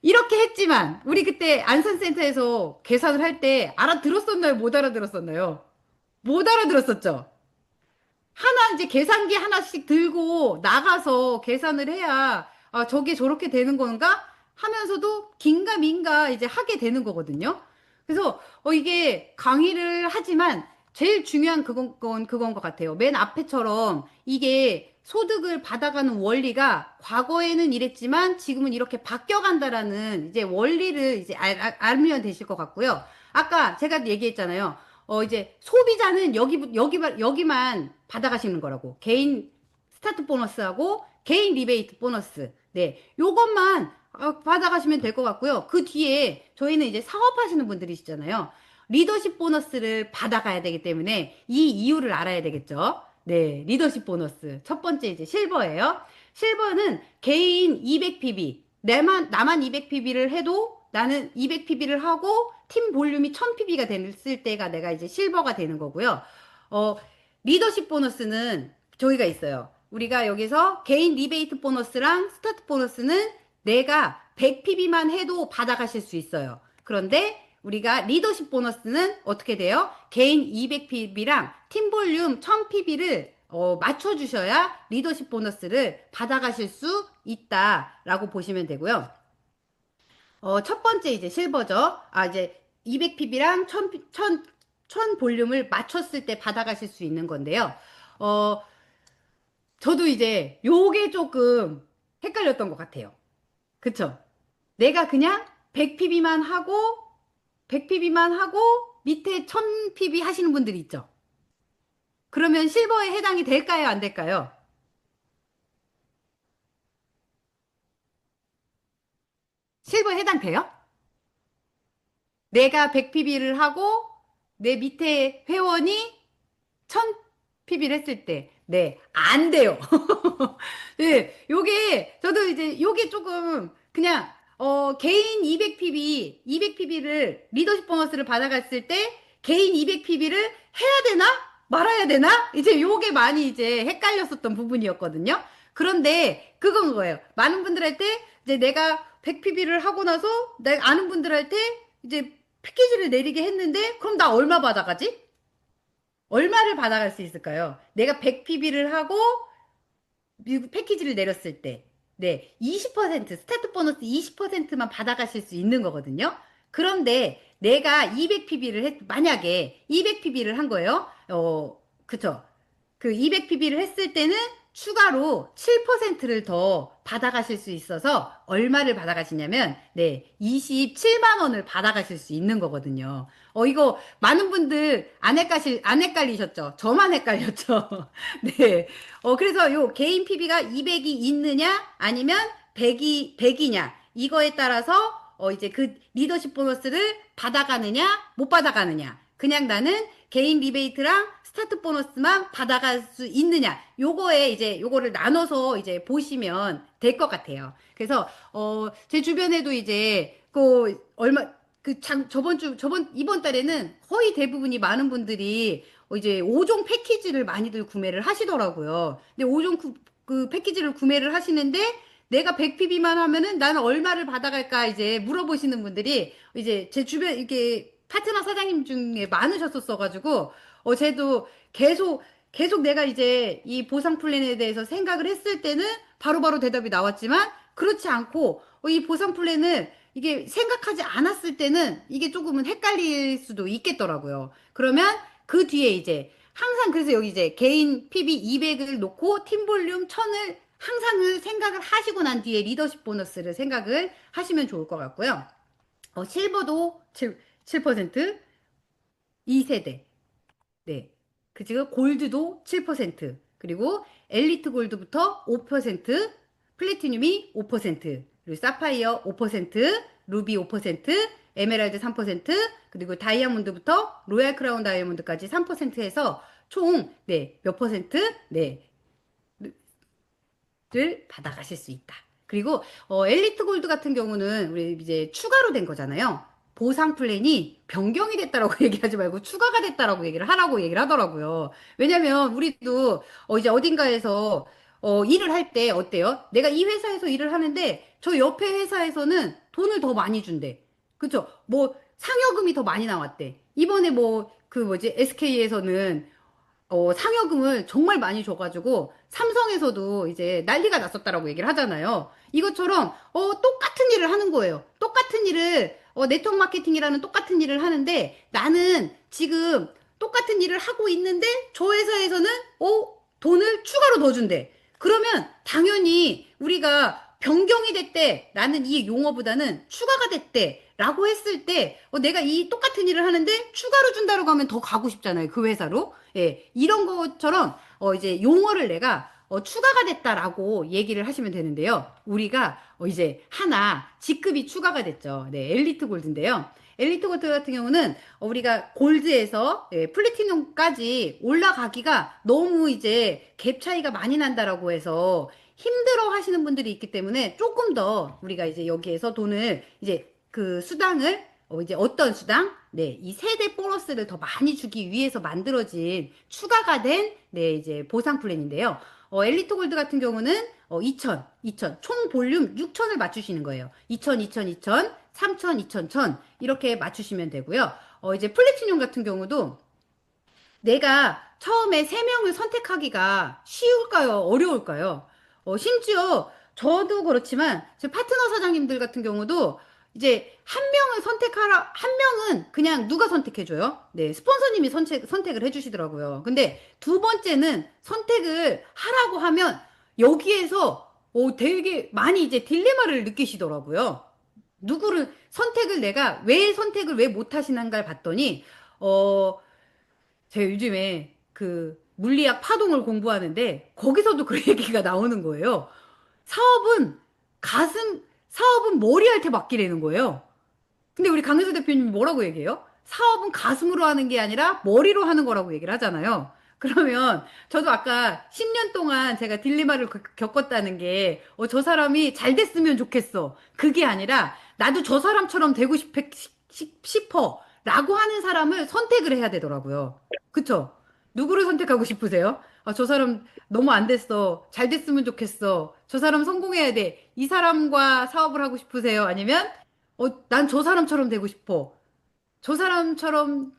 이렇게 했지만, 우리 그때 안산센터에서 계산을 할 때 알아들었었나요? 못 알아들었었나요? 못 알아들었었죠? 하나 이제 계산기 하나씩 들고 나가서 계산을 해야 아, 저게 저렇게 되는 건가 하면서도 긴가민가 이제 하게 되는 거거든요. 그래서 이게 강의를 하지만 제일 중요한 그건 것 같아요. 맨 앞에처럼 이게 소득을 받아가는 원리가 과거에는 이랬지만 지금은 이렇게 바뀌어간다라는 이제 원리를 이제 알면 되실 것 같고요. 아까 제가 얘기했잖아요. 이제 소비자는 여기만 받아가시는 거라고. 개인 스타트 보너스하고 개인 리베이트 보너스. 네. 요것만 받아가시면 될 것 같고요. 그 뒤에 저희는 이제 사업하시는 분들이시잖아요. 리더십 보너스를 받아가야 되기 때문에 이 이유를 알아야 되겠죠. 네. 리더십 보너스. 첫 번째 이제 실버예요. 실버는 개인 200pb. 나만 200pb를 해도 나는 200pb를 하고 팀 볼륨이 1000pb가 됐을 때가 내가 이제 실버가 되는 거고요. 어, 리더십 보너스는 저희가 있어요. 우리가 여기서 개인 리베이트 보너스랑 스타트 보너스는 내가 100pb만 해도 받아가실 수 있어요. 그런데 우리가 리더십 보너스는 어떻게 돼요? 개인 200pb랑 팀 볼륨 1000pb를 맞춰주셔야 리더십 보너스를 받아가실 수 있다라고 보시면 되고요. 첫 번째 이제 실버죠. 아, 이제 200pb랑 1000 볼륨을 맞췄을 때 받아가실 수 있는 건데요. 어, 저도 이제 요게 조금 헷갈렸던 것 같아요. 그쵸? 내가 그냥 100pb만 하고, 밑에 1000pb 하시는 분들이 있죠. 그러면 실버에 해당이 될까요? 안 될까요? 실버에 해당돼요? 내가 100pb를 하고, 내 밑에 회원이 1000pb를 했을 때, 네, 안 돼요. 네, 저도 이제, 요게 조금, 그냥, 개인 200pb를, 리더십 보너스를 받아갔을 때, 개인 200pb를 해야 되나? 말아야 되나? 이제 요게 많이 이제 헷갈렸었던 부분이었거든요. 그런데, 그건 거예요. 많은 분들한테, 이제 내가 100pb를 하고 나서, 내가 아는 분들한테, 이제 패키지를 내리게 했는데, 그럼 나 얼마 받아가지? 얼마를 받아갈 수 있을까요? 내가 100pb를 하고 미국 패키지를 내렸을 때, 네, 20%, 스타트 보너스 20%만 받아가실 수 있는 거거든요. 그런데 내가 200pb를 만약에 200pb를 한 거예요. 그쵸. 그 200pb를 했을 때는 추가로 7%를 더 받아가실 수 있어서 얼마를 받아가시냐면, 네, 27만 원을 받아가실 수 있는 거거든요. 이거 많은 분들 안 헷갈리셨죠? 저만 헷갈렸죠? 네. 그래서 요 개인 PB가 200이 있느냐, 아니면 100이냐, 이거에 따라서, 이제 그 리더십 보너스를 받아가느냐, 못 받아가느냐. 그냥 나는 개인 리베이트랑 스타트 보너스만 받아갈 수 있느냐. 요거를 나눠서 이제 보시면 될 것 같아요. 그래서, 제 주변에도 이제, 이번 달에는 거의 대부분이 많은 분들이 이제 5종 패키지를 많이들 구매를 하시더라고요. 근데 5종 그 패키지를 구매를 하시는데 내가 100pb만 하면은 나는 얼마를 받아갈까 이제 물어보시는 분들이 이제 제 주변 이렇게 파트너 사장님 중에 많으셨었어가지고 쟤도 계속 내가 이제 이 보상 플랜에 대해서 생각을 했을 때는 바로바로 대답이 나왔지만 그렇지 않고 이 보상 플랜을 이게 생각하지 않았을 때는 이게 조금은 헷갈릴 수도 있겠더라고요. 그러면 그 뒤에 이제 항상 그래서 여기 이제 개인 PB 200을 놓고 팀 볼륨 1000을 항상을 생각을 하시고 난 뒤에 리더십 보너스를 생각을 하시면 좋을 것 같고요. 실버도 7%, 2세대. 네. 지금 골드도 7%, 그리고 엘리트 골드부터 5%, 플래티늄이 5%, 그리고 사파이어 5%, 루비 5%, 에메랄드 3%, 그리고 다이아몬드부터 로얄 크라운 다이아몬드까지 3% 해서 총, 네, 몇 퍼센트? 네, 를 받아가실 수 있다. 그리고 엘리트 골드 같은 경우는 우리 이제 추가로 된 거잖아요. 보상 플랜이 변경이 됐다라고 얘기하지 말고 추가가 됐다라고 얘기를 하라고 얘기를 하더라고요. 왜냐면 우리도 이제 어딘가에서 일을 할 때 어때요? 내가 이 회사에서 일을 하는데 저 옆에 회사에서는 돈을 더 많이 준대. 그쵸? 뭐 상여금이 더 많이 나왔대. 이번에 뭐 그 뭐지? SK에서는 상여금을 정말 많이 줘가지고 삼성에서도 이제 난리가 났었다라고 얘기를 하잖아요. 이것처럼 똑같은 일을 하는 거예요. 똑같은 일을 네트워크 마케팅이라는 똑같은 일을 하는데 나는 지금 똑같은 일을 하고 있는데 저 회사에서는 돈을 추가로 더 준대. 그러면 당연히 우리가 변경이 됐대. 라는 이 용어보다는 추가가 됐대. 라고 했을 때 내가 이 똑같은 일을 하는데 추가로 준다고 하면 더 가고 싶잖아요. 그 회사로. 예, 이런 것처럼 이제 용어를 내가 추가가 됐다라고 얘기를 하시면 되는데요. 우리가 이제 하나 직급이 추가가 됐죠. 네, 엘리트 골드인데요. 엘리트 골드 같은 경우는 우리가 골드에서 플래티넘까지 올라가기가 너무 이제 갭 차이가 많이 난다라고 해서 힘들어 하시는 분들이 있기 때문에 조금 더 우리가 이제 여기에서 돈을 이제 그 수당을 이제 어떤 수당? 네, 이 세대 보너스를 더 많이 주기 위해서 만들어진 추가가 된 네, 이제 보상 플랜인데요. 엘리트 골드 같은 경우는 2,000, 총 볼륨 6,000을 맞추시는 거예요. 2,000, 2,000, 2,000, 3,000, 2,000, 1,000 이렇게 맞추시면 되고요. 이제 플래티늄 같은 경우도 내가 처음에 세 명을 선택하기가 쉬울까요? 어려울까요? 심지어 저도 그렇지만 제 파트너 사장님들 같은 경우도 이제 한 명을 선택하라, 한 명은 그냥 누가 선택해줘요? 네, 스폰서님이 선택을 해주시더라고요. 근데 두 번째는 선택을 하라고 하면 여기에서 되게 많이 이제 딜레마를 느끼시더라고요. 누구를 선택을 내가 왜 선택을 왜 못하시는가를 봤더니 어 제가 요즘에 그 물리학 파동을 공부하는데 거기서도 그 얘기가 나오는 거예요. 사업은 사업은 머리한테 맡기라는 거예요. 근데 우리 강은수 대표님이 뭐라고 얘기해요? 사업은 가슴으로 하는 게 아니라 머리로 하는 거라고 얘기를 하잖아요. 그러면 저도 아까 10년 동안 제가 딜레마를 겪었다는 게, 저 사람이 잘 됐으면 좋겠어. 그게 아니라 나도 저 사람처럼 되고 싶어. 라고 하는 사람을 선택을 해야 되더라고요. 그쵸? 누구를 선택하고 싶으세요? 아, 저 사람 너무 안 됐어. 잘 됐으면 좋겠어. 저 사람 성공해야 돼. 이 사람과 사업을 하고 싶으세요? 아니면 난 저 사람처럼 되고 싶어. 저 사람처럼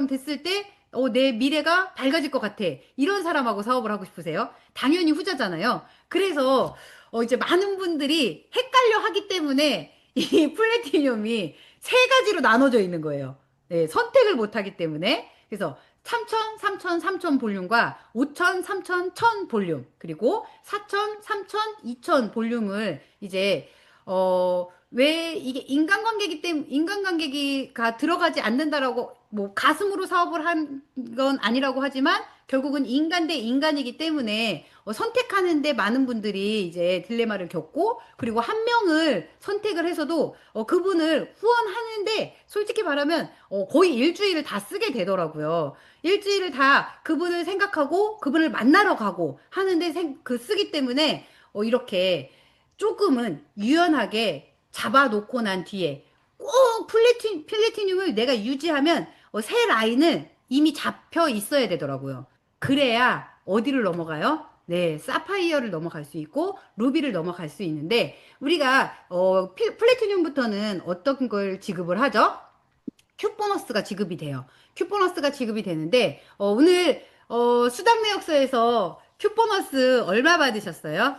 됐을 때, 내 미래가 밝아질 것 같아. 이런 사람하고 사업을 하고 싶으세요? 당연히 후자잖아요. 그래서, 이제 많은 분들이 헷갈려 하기 때문에 이 플래티늄이 세 가지로 나눠져 있는 거예요. 네, 선택을 못 하기 때문에. 그래서 3,000, 3,000, 3,000 볼륨과 5,000, 3,000, 1,000 볼륨, 그리고 4,000, 3,000, 2,000 볼륨을 이제 왜 이게 인간관계이기 때문에 인간관계가 들어가지 않는다라고 뭐 가슴으로 사업을 한 건 아니라고 하지만 결국은 인간 대 인간이기 때문에 선택하는데 많은 분들이 이제 딜레마를 겪고 그리고 한 명을 선택을 해서도 그분을 후원하는데 솔직히 말하면 거의 일주일을 다 쓰게 되더라고요. 일주일을 다 그분을 생각하고 그분을 만나러 가고 하는데 쓰기 때문에 이렇게 조금은 유연하게 잡아놓고 난 뒤에 꼭 플래티늄을 내가 유지하면 새 라인을 이미 잡혀 있어야 되더라고요. 그래야 어디를 넘어가요? 네, 사파이어를 넘어갈 수 있고 루비를 넘어갈 수 있는데 우리가 플래티늄부터는 어떤 걸 지급을 하죠? 큐 보너스가 지급이 돼요. 큐 보너스가 지급이 되는데 오늘 수당 내역서에서 큐 보너스 얼마 받으셨어요?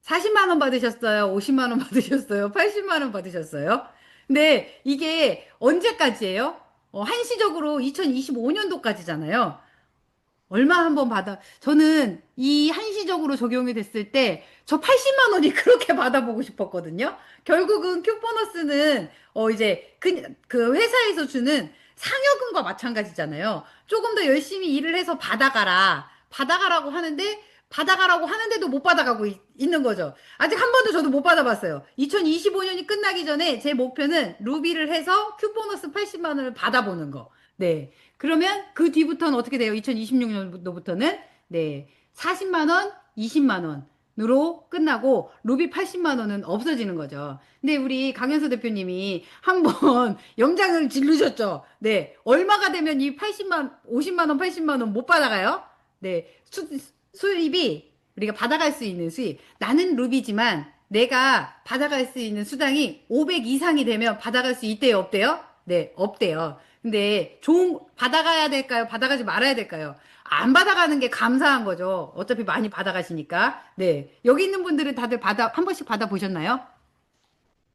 40만 원 받으셨어요? 50만 원 받으셨어요? 80만 원 받으셨어요? 근데 이게 언제까지예요? 한시적으로 2025년도까지잖아요. 얼마 한번 저는 이 한시적으로 적용이 됐을 때 저 80만 원이 그렇게 받아보고 싶었거든요. 결국은 큐 보너스는 이제 그 회사에서 주는 상여금과 마찬가지잖아요. 조금 더 열심히 일을 해서 받아가라고 하는데 받아가라고 하는데도 못 받아가고 있는 거죠. 아직 한 번도 저도 못 받아봤어요. 2025년이 끝나기 전에 제 목표는 루비를 해서 큐 보너스 80만 원을 받아보는 거. 네. 그러면 그 뒤부터는 어떻게 돼요? 2026년도부터는 네. 40만 원, 20만 원. 으로 끝나고 루비 80만 원은 없어지는 거죠. 근데 우리 강현수 대표님이 한번 영장을 지르셨죠. 네. 얼마가 되면 이 50만 원, 80만 원 못 받아가요? 네. 수입이 우리가 받아갈 수 있는 수입. 나는 루비지만 내가 받아갈 수 있는 수당이 500 이상이 되면 받아갈 수 있대요, 없대요? 네, 없대요. 근데 받아가야 될까요? 받아가지 말아야 될까요? 안 받아가는 게 감사한 거죠. 어차피 많이 받아가시니까. 네. 여기 있는 분들은 다들 한 번씩 받아보셨나요?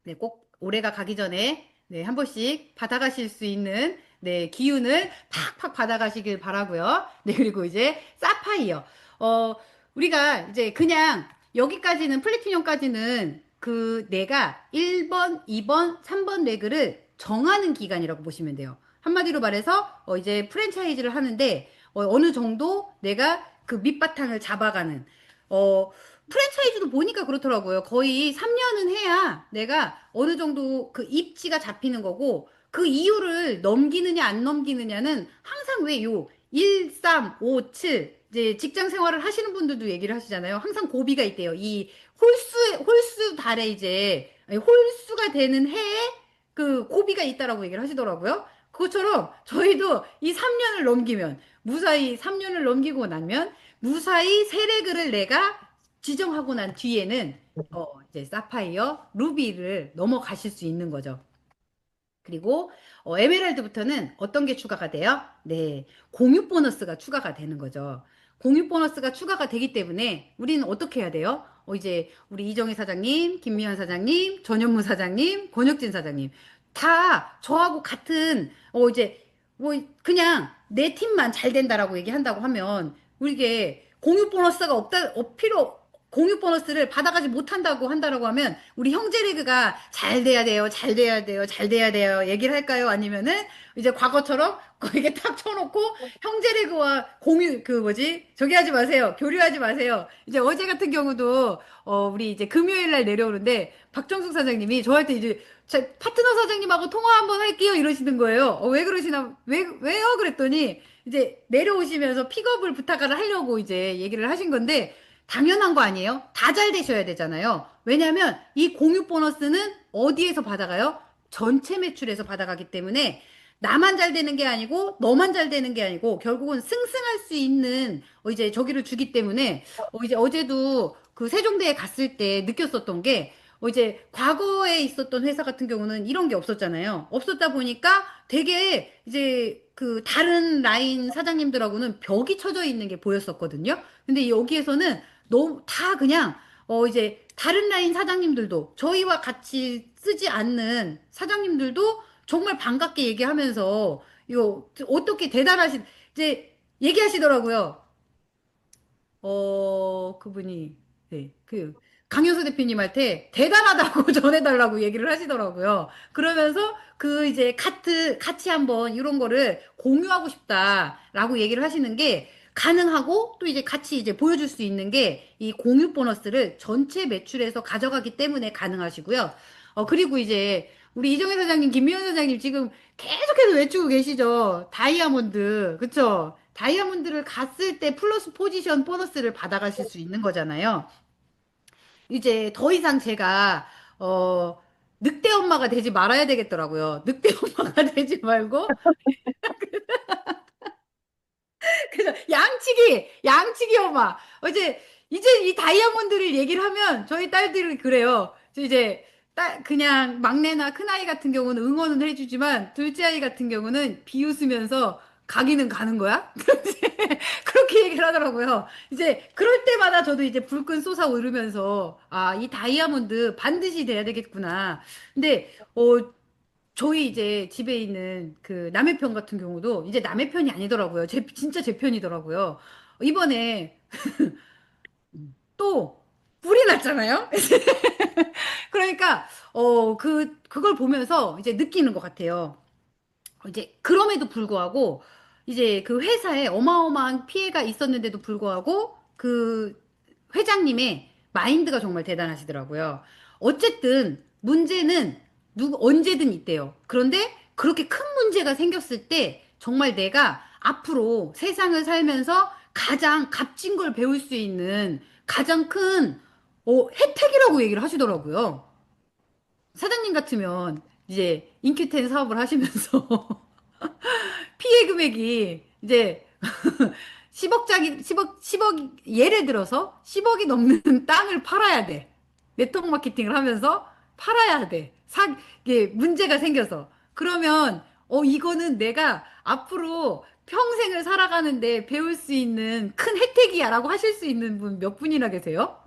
네, 꼭 올해가 가기 전에 네, 한 번씩 받아가실 수 있는 네, 기운을 팍팍 받아가시길 바라고요. 네, 그리고 이제 사파이어. 어, 우리가 이제 그냥 여기까지는 플래티넘까지는 그 내가 1번, 2번, 3번 레그를 정하는 기간이라고 보시면 돼요. 한마디로 말해서 이제 프랜차이즈를 하는데 어느 정도 내가 그 밑바탕을 잡아가는 어, 프랜차이즈도 보니까 그렇더라고요. 거의 3년은 해야 내가 어느 정도 그 입지가 잡히는 거고, 그 이유를 넘기느냐, 안 넘기느냐는 항상 왜 요 1, 3, 5, 7, 이제 직장 생활을 하시는 분들도 얘기를 하시잖아요. 항상 고비가 있대요. 이 홀수 달에 이제, 아니, 홀수가 되는 해에 그 고비가 있다라고 얘기를 하시더라고요. 그것처럼 저희도 이 3년을 넘기면, 무사히 3년을 넘기고 나면, 무사히 세레그를 내가 지정하고 난 뒤에는 이제 사파이어, 루비를 넘어가실 수 있는 거죠. 그리고 에메랄드부터는 어떤 게 추가가 돼요? 네, 공유 보너스가 추가가 되는 거죠. 공유 보너스가 추가가 되기 때문에 우리는 어떻게 해야 돼요? 이제 우리 이정희 사장님, 김미연 사장님, 전현무 사장님, 권혁진 사장님 다 저하고 같은 이제 뭐 그냥 내 팀만 잘 된다라고 얘기한다고 하면 우리 게 공유 보너스가 공유 보너스를 받아가지 못한다고 한다라고 하면 우리 형제 리그가 잘 돼야 돼요, 잘 돼야 돼요, 잘 돼야 돼요 얘기를 할까요? 아니면은 이제 과거처럼 거기에 탁 쳐놓고 형제 리그와 공유 그 뭐지 저기 하지 마세요, 교류하지 마세요. 이제 어제 같은 경우도 우리 이제 금요일 날 내려오는데 박정숙 사장님이 저한테 이제 파트너 사장님하고 통화 한번 할게요 이러시는 거예요. 왜 그러시나 왜요? 그랬더니 이제 내려오시면서 픽업을 부탁을 하려고 이제 얘기를 하신 건데. 당연한 거 아니에요? 다 잘 되셔야 되잖아요. 왜냐하면 이 공유 보너스는 어디에서 받아가요? 전체 매출에서 받아가기 때문에 나만 잘 되는 게 아니고 너만 잘 되는 게 아니고 결국은 승승할 수 있는 이제 저기를 주기 때문에 이제 어제도 그 세종대에 갔을 때 느꼈었던 게 이제 과거에 있었던 회사 같은 경우는 이런 게 없었잖아요. 없었다 보니까 되게 이제 그 다른 라인 사장님들하고는 벽이 쳐져 있는 게 보였었거든요. 근데 여기에서는 너무 다 그냥 이제 다른 라인 사장님들도 저희와 같이 쓰지 않는 사장님들도 정말 반갑게 얘기하면서 이거 어떻게 대단하신 이제 얘기하시더라고요. 그분이, 네, 강효수 대표님한테 대단하다고 전해달라고 얘기를 하시더라고요. 그러면서 이제 같이 한번 이런 거를 공유하고 싶다라고 얘기를 하시는 게 가능하고 또 이제 같이 이제 보여줄 수 있는 게 이 공유 보너스를 전체 매출에서 가져가기 때문에 가능하시고요. 그리고 이제 우리 이정혜 사장님, 김미연 사장님 지금 계속해서 외치고 계시죠. 다이아몬드. 그쵸? 다이아몬드를 갔을 때 플러스 포지션 보너스를 받아가실 수 있는 거잖아요. 이제 더 이상 제가, 늑대 엄마가 되지 말아야 되겠더라고요. 늑대 엄마가 되지 말고, 그래서 양치기 엄마. 이제 이 다이아몬드를 얘기를 하면 저희 딸들이 그래요. 이제 그냥 막내나 큰아이 같은 경우는 응원은 해주지만 둘째 아이 같은 경우는 비웃으면서 가기는 가는 거야? 그렇게 얘기를 하더라고요. 이제 그럴 때마다 저도 이제 불끈 솟아오르면서 아, 이 다이아몬드 반드시 돼야 되겠구나. 근데 저희 이제 집에 있는 그 남의 편 같은 경우도 이제 남의 편이 아니더라고요. 진짜 제 편이더라고요. 이번에 또 불이 났잖아요. 그러니까 그걸 보면서 이제 느끼는 것 같아요. 이제 그럼에도 불구하고 이제 그 회사에 어마어마한 피해가 있었는데도 불구하고 그 회장님의 마인드가 정말 대단하시더라고요. 어쨌든 문제는 언제든 있대요. 그런데 그렇게 큰 문제가 생겼을 때 정말 내가 앞으로 세상을 살면서 가장 값진 걸 배울 수 있는 가장 큰 혜택이라고 얘기를 하시더라고요. 사장님 같으면 이제 인큐텐 사업을 하시면서 피해 금액이 이제 10억, 예를 들어서 10억이 넘는 땅을 팔아야 돼. 네트워크 마케팅을 하면서 팔아야 돼. 이게 문제가 생겨서. 그러면, 이거는 내가 앞으로 평생을 살아가는데 배울 수 있는 큰 혜택이야 라고 하실 수 있는 분 몇 분이나 계세요?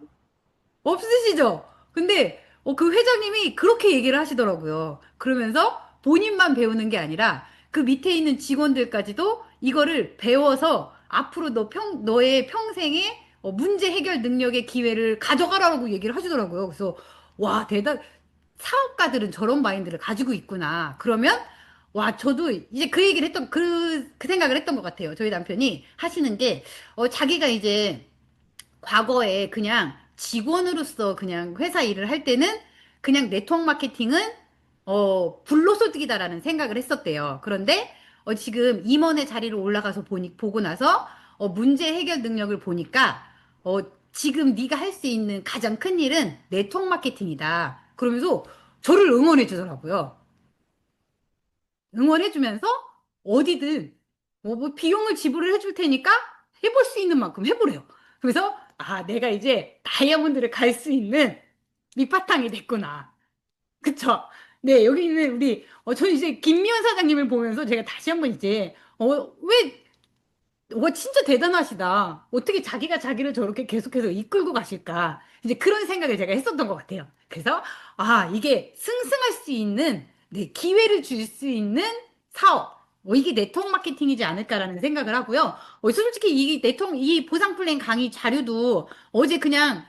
없으시죠? 근데 그 회장님이 그렇게 얘기를 하시더라고요. 그러면서 본인만 배우는 게 아니라 그 밑에 있는 직원들까지도 이거를 배워서 앞으로 너의 평생에 문제 해결 능력의 기회를 가져가라고 얘기를 하시더라고요. 그래서 와, 사업가들은 저런 마인드를 가지고 있구나. 그러면 와, 저도 이제 그 얘기를 그 생각을 했던 것 같아요. 저희 남편이 하시는 게, 자기가 이제 과거에 그냥 직원으로서 그냥 회사 일을 할 때는 그냥 네트워크 마케팅은 불로소득이다라는 생각을 했었대요. 그런데 지금 임원의 자리로 올라가서 보고 나서 문제 해결 능력을 보니까 어, 지금 네가 할 수 있는 가장 큰 일은 네트워크 마케팅이다. 그러면서 저를 응원해 주더라고요. 응원해주면서 어디든 뭐 비용을 지불을 해줄 테니까 해볼 수 있는 만큼 해보래요. 그래서 아, 내가 이제 다이아몬드를 갈 수 있는 밑바탕이 됐구나. 그쵸? 네, 여기 있는 저는 이제 김미연 사장님을 보면서 제가 다시 한번 이제, 진짜 대단하시다. 어떻게 자기가 자기를 저렇게 계속해서 이끌고 가실까? 이제 그런 생각을 제가 했었던 것 같아요. 그래서, 아, 이게 승승할 수 있는, 네, 기회를 줄 수 있는 사업. 이게 네트워크 마케팅이지 않을까라는 생각을 하고요. 솔직히 이 보상 플랜 강의 자료도 어제 그냥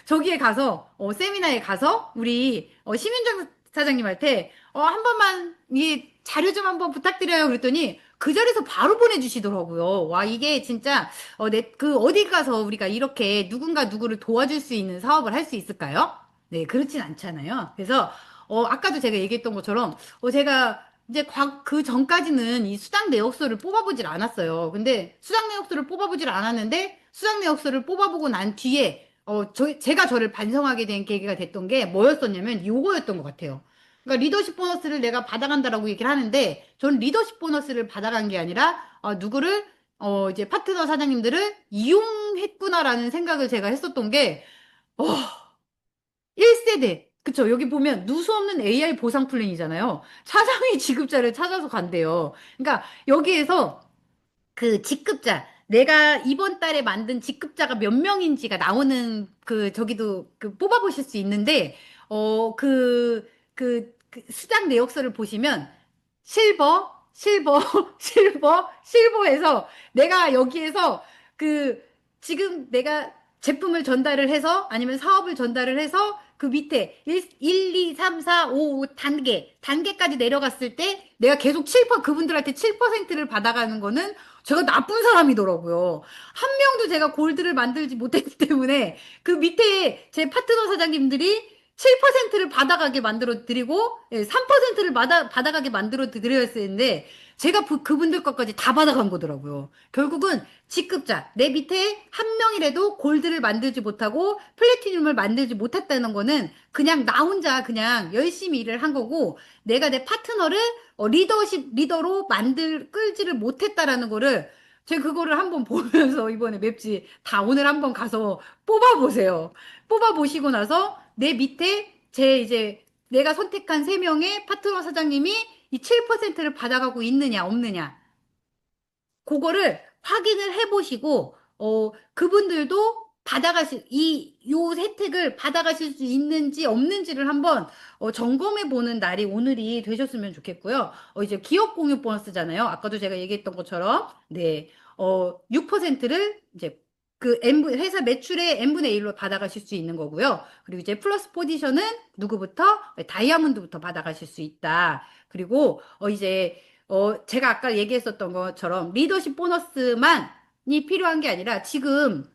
저기에 가서, 세미나에 가서 우리, 심윤정 사장님한테, 한 번만 이 자료 좀 한번 부탁드려요. 그랬더니 그 자리에서 바로 보내주시더라고요. 와, 이게 진짜, 어디 가서 우리가 이렇게 누군가 누구를 도와줄 수 있는 사업을 할 수 있을까요? 네, 그렇진 않잖아요. 그래서, 아까도 제가 얘기했던 것처럼, 제가 이제 그 전까지는 이 수당 내역서를 뽑아보질 않았어요. 근데 수당 내역서를 뽑아보질 않았는데, 수당 내역서를 뽑아보고 난 뒤에, 제가 저를 반성하게 된 계기가 됐던 게 뭐였었냐면, 요거였던 것 같아요. 그러니까 리더십 보너스를 내가 받아간다라고 얘기를 하는데, 저는 리더십 보너스를 받아간 게 아니라, 누구를, 이제 파트너 사장님들을 이용했구나라는 생각을 제가 했었던 게, 어, 1세대. 그쵸. 여기 보면 누수 없는 AI 보상 플랜이잖아요. 차상위 지급자를 찾아서 간대요. 그러니까 여기에서 그 직급자, 내가 이번 달에 만든 직급자가 몇 명인지가 나오는 저기도 뽑아보실 수 있는데, 그 수당 내역서를 보시면, 실버, 실버에서 내가 여기에서 그, 지금 내가 제품을 전달을 해서 아니면 사업을 전달을 해서 그 밑에 2, 3, 4, 5 단계까지 내려갔을 때 내가 계속 그분들한테 7%를 받아가는 거는 제가 나쁜 사람이더라고요. 한 명도 제가 골드를 만들지 못했기 때문에 그 밑에 제 파트너 사장님들이 7%를 받아가게 만들어 드리고 3%를 받아가게 만들어 드려야 했는데 제가 그분들 것까지 다 받아간 거더라고요. 결국은 직급자, 내 밑에 한 명이라도 골드를 만들지 못하고 플래티늄을 만들지 못했다는 거는 그냥 나 혼자 그냥 열심히 일을 한 거고 내가 내 파트너를 리더로 끌지를 못했다라는 거를 제가 그거를 한번 보면서 이번에 맵지 다 오늘 한번 가서 뽑아보세요. 뽑아보시고 나서 내 밑에 이제 내가 선택한 세 명의 파트너 사장님이 이 7%를 받아가고 있느냐, 없느냐. 그거를 확인을 해보시고, 그분들도 요 혜택을 받아가실 수 있는지 없는지를 한번 점검해 보는 날이 오늘이 되셨으면 좋겠고요. 이제 기업 공유 보너스잖아요. 아까도 제가 얘기했던 것처럼, 네, 6%를 이제 회사 매출의 n분의 1로 받아가실 수 있는 거고요. 그리고 이제 플러스 포지션은 누구부터? 다이아몬드부터 받아가실 수 있다. 그리고, 이제, 제가 아까 얘기했었던 것처럼 리더십 보너스만이 필요한 게 아니라 지금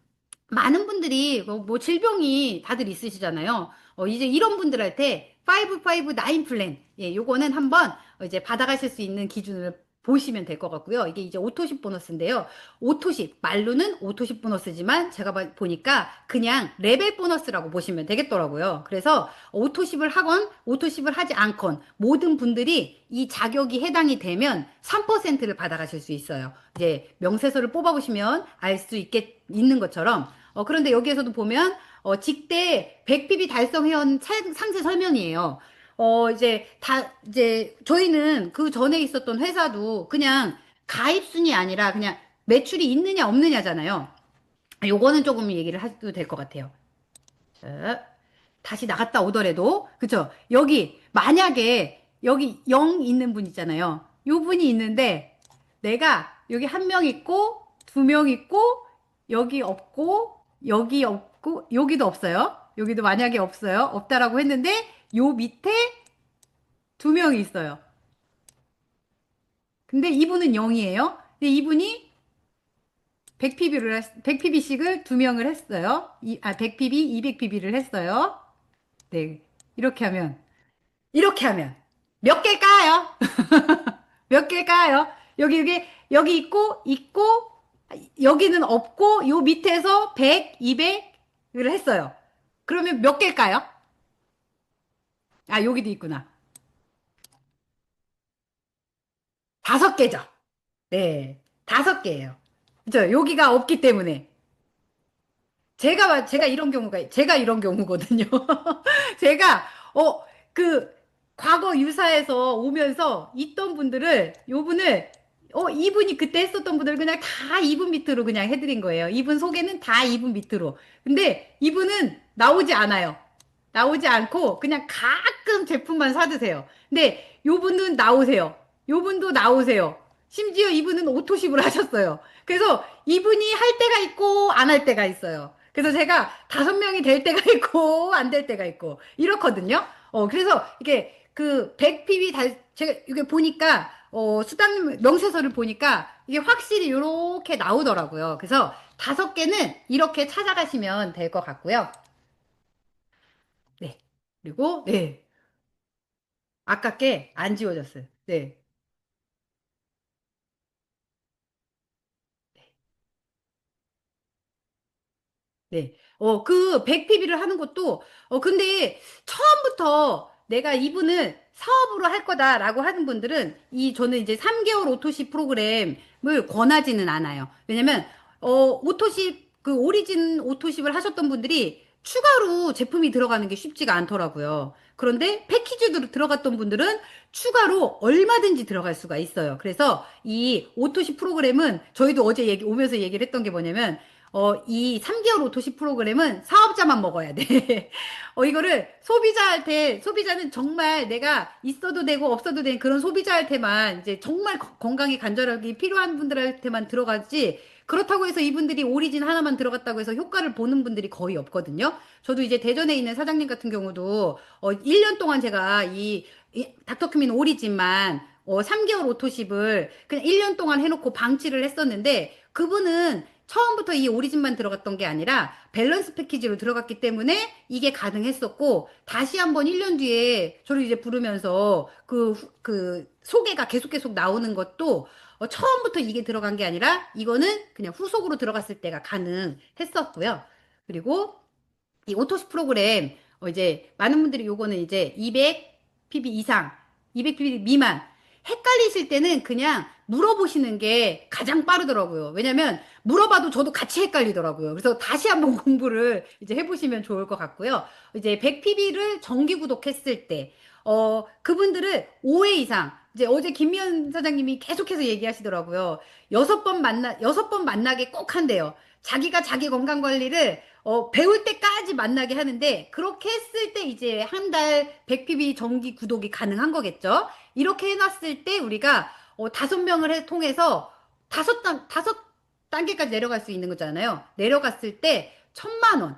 많은 분들이 뭐 질병이 다들 있으시잖아요. 이제 이런 분들한테 5, 5, 9 플랜. 예, 요거는 한번 이제 받아가실 수 있는 기준을 보시면 될 것 같고요. 이게 이제 오토십 보너스인데요. 오토십, 말로는 오토십 보너스지만 제가 보니까 그냥 레벨 보너스라고 보시면 되겠더라고요. 그래서 오토십을 하건 오토십을 하지 않건 모든 분들이 이 자격이 해당이 되면 3%를 받아가실 수 있어요. 이제 명세서를 뽑아보시면 알 수 있는 것처럼 그런데 여기에서도 보면 직대 100PB 달성회원 상세 설명이에요. 이제 저희는 그 전에 있었던 회사도 그냥 가입순이 아니라 그냥 매출이 있느냐 없느냐잖아요. 요거는 조금 얘기를 해도 될 것 같아요. 자, 다시 나갔다 오더라도, 그쵸? 여기, 만약에 여기 0 있는 분 있잖아요. 요 분이 있는데, 내가 여기 한 명 있고, 두 명 있고, 여기 없고, 여기 없고, 여기도 없어요. 여기도 만약에 없어요. 없다라고 했는데, 요 밑에 두 명이 있어요. 근데 이분은 0이에요. 근데 이분이 100PB씩을 두 명을 했어요. 100PB, 200PB를 했어요. 네. 이렇게 하면 몇 개일까요? 몇 개일까요? 여기 있고, 여기는 없고, 요 밑에서 100, 200을 했어요. 그러면 몇 개일까요? 아, 여기도 있구나. 5개죠. 네. 5개예요. 그죠? 여기가 없기 때문에. 제가 이런 경우거든요. 제가, 그, 과거 유사에서 오면서 있던 분들을, 요분을, 이분이 그때 했었던 분들 그냥 다 이분 밑으로 그냥 해드린 거예요. 이분 소개는 다 이분 밑으로. 근데 이분은 나오지 않아요. 나오지 않고 그냥 가끔 제품만 사드세요. 근데 요분은 나오세요. 요분도 나오세요. 심지어 이분은 오토십을 하셨어요. 그래서 이분이 할 때가 있고 안 할 때가 있어요. 그래서 제가 5명이 될 때가 있고 안 될 때가 있고 이렇거든요. 그래서 이게 그 100PB 제가 이게 보니까 수당 명세서를 보니까 이게 확실히 이렇게 나오더라고요. 그래서 5개는 이렇게 찾아가시면 될 것 같고요. 네. 그리고 네. 아깝게 안 지워졌어요. 네. 네. 그 100PB를 하는 것도, 근데 처음부터 내가 이분을 사업으로 할 거다라고 하는 분들은 저는 이제 3개월 오토십 프로그램을 권하지는 않아요. 왜냐면, 오토십, 그 오리진 오토십을 하셨던 분들이 추가로 제품이 들어가는 게 쉽지가 않더라고요. 그런데 패키지로 들어갔던 분들은 추가로 얼마든지 들어갈 수가 있어요. 그래서 이 오토십 프로그램은 저희도 어제 오면서 얘기를 했던 게 뭐냐면, 이 3개월 오토시 프로그램은 사업자만 먹어야 돼. 이거를 소비자는 정말 내가 있어도 되고 없어도 되는 그런 소비자한테만 이제 정말 건강이 간절하게 필요한 분들한테만 들어가지. 그렇다고 해서 이분들이 오리진 하나만 들어갔다고 해서 효과를 보는 분들이 거의 없거든요. 저도 이제 대전에 있는 사장님 같은 경우도 1년 동안 제가 이 닥터큐민 오리진만 3개월 오토십을 그냥 1년 동안 해놓고 방치를 했었는데 그분은 처음부터 이 오리진만 들어갔던 게 아니라 밸런스 패키지로 들어갔기 때문에 이게 가능했었고 다시 한번 1년 뒤에 저를 이제 부르면서 그 소개가 계속 나오는 것도 처음부터 이게 들어간 게 아니라 이거는 그냥 후속으로 들어갔을 때가 가능했었고요. 그리고 이 오토시 프로그램 이제 많은 분들이 요거는 이제 200 PB 이상, 200 PB 미만 헷갈리실 때는 그냥 물어보시는 게 가장 빠르더라고요. 왜냐면 물어봐도 저도 같이 헷갈리더라고요. 그래서 다시 한번 공부를 이제 해보시면 좋을 것 같고요. 이제 100PB를 정기 구독했을 때, 그분들을 5회 이상, 이제 어제 김미연 사장님이 계속해서 얘기하시더라고요. 6번 만나게 꼭 한대요. 자기가 자기 건강 관리를 배울 때까지 만나게 하는데, 그렇게 했을 때 이제 한 달 100PB 정기 구독이 가능한 거겠죠? 이렇게 해놨을 때 우리가 5명을 통해서 다섯 단계까지 내려갈 수 있는 거잖아요. 내려갔을 때 1,000만 원.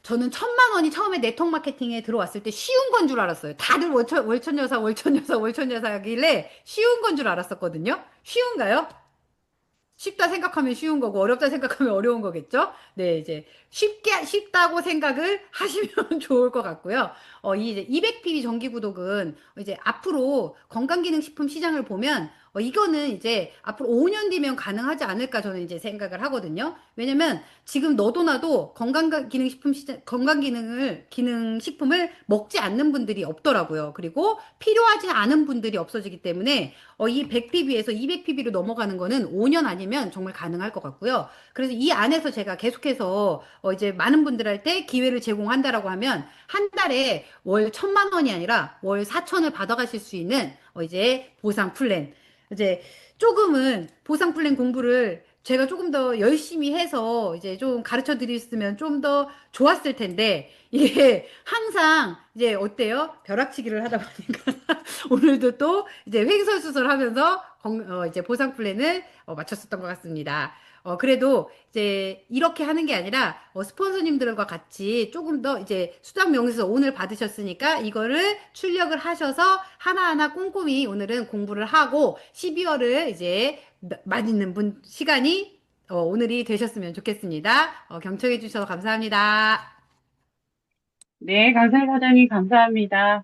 저는 1,000만 원이 처음에 네트워크 마케팅에 들어왔을 때 쉬운 건 줄 알았어요. 다들 월천여사 하길래 쉬운 건 줄 알았었거든요. 쉬운가요? 쉽다 생각하면 쉬운 거고 어렵다 생각하면 어려운 거겠죠? 네, 이제 쉽다고 생각을 하시면 좋을 것 같고요. 이 이제 200PB 정기 구독은 이제 앞으로 건강기능식품 시장을 보면 이거는 이제 앞으로 5년 뒤면 가능하지 않을까 저는 이제 생각을 하거든요. 왜냐면 지금 너도 나도 건강기능식품을 먹지 않는 분들이 없더라고요. 그리고 필요하지 않은 분들이 없어지기 때문에 이 100ppb에서 200ppb로 넘어가는 거는 5년 아니면 정말 가능할 것 같고요. 그래서 이 안에서 제가 계속해서 이제 많은 분들한테 기회를 제공한다라고 하면 한 달에 월 1,000만 원이 아니라 월 4천을 받아가실 수 있는 이제 보상 플랜. 이제 조금은 보상 플랜 공부를 제가 조금 더 열심히 해서 이제 좀 가르쳐 드렸으면 좀 더 좋았을 텐데 이게 항상 이제 어때요? 벼락치기를 하다 보니까 오늘도 또 이제 횡설수설하면서 이제 보상 플랜을 맞췄었던 것 같습니다. 그래도 이제 이렇게 하는 게 아니라 스폰서님들과 같이 조금 더 이제 수당 명세서 오늘 받으셨으니까 이거를 출력을 하셔서 하나하나 꼼꼼히 오늘은 공부를 하고 12월을 이제 맞는 분 시간이 오늘이 되셨으면 좋겠습니다. 경청해 주셔서 감사합니다. 네, 강사 사장님 감사합니다.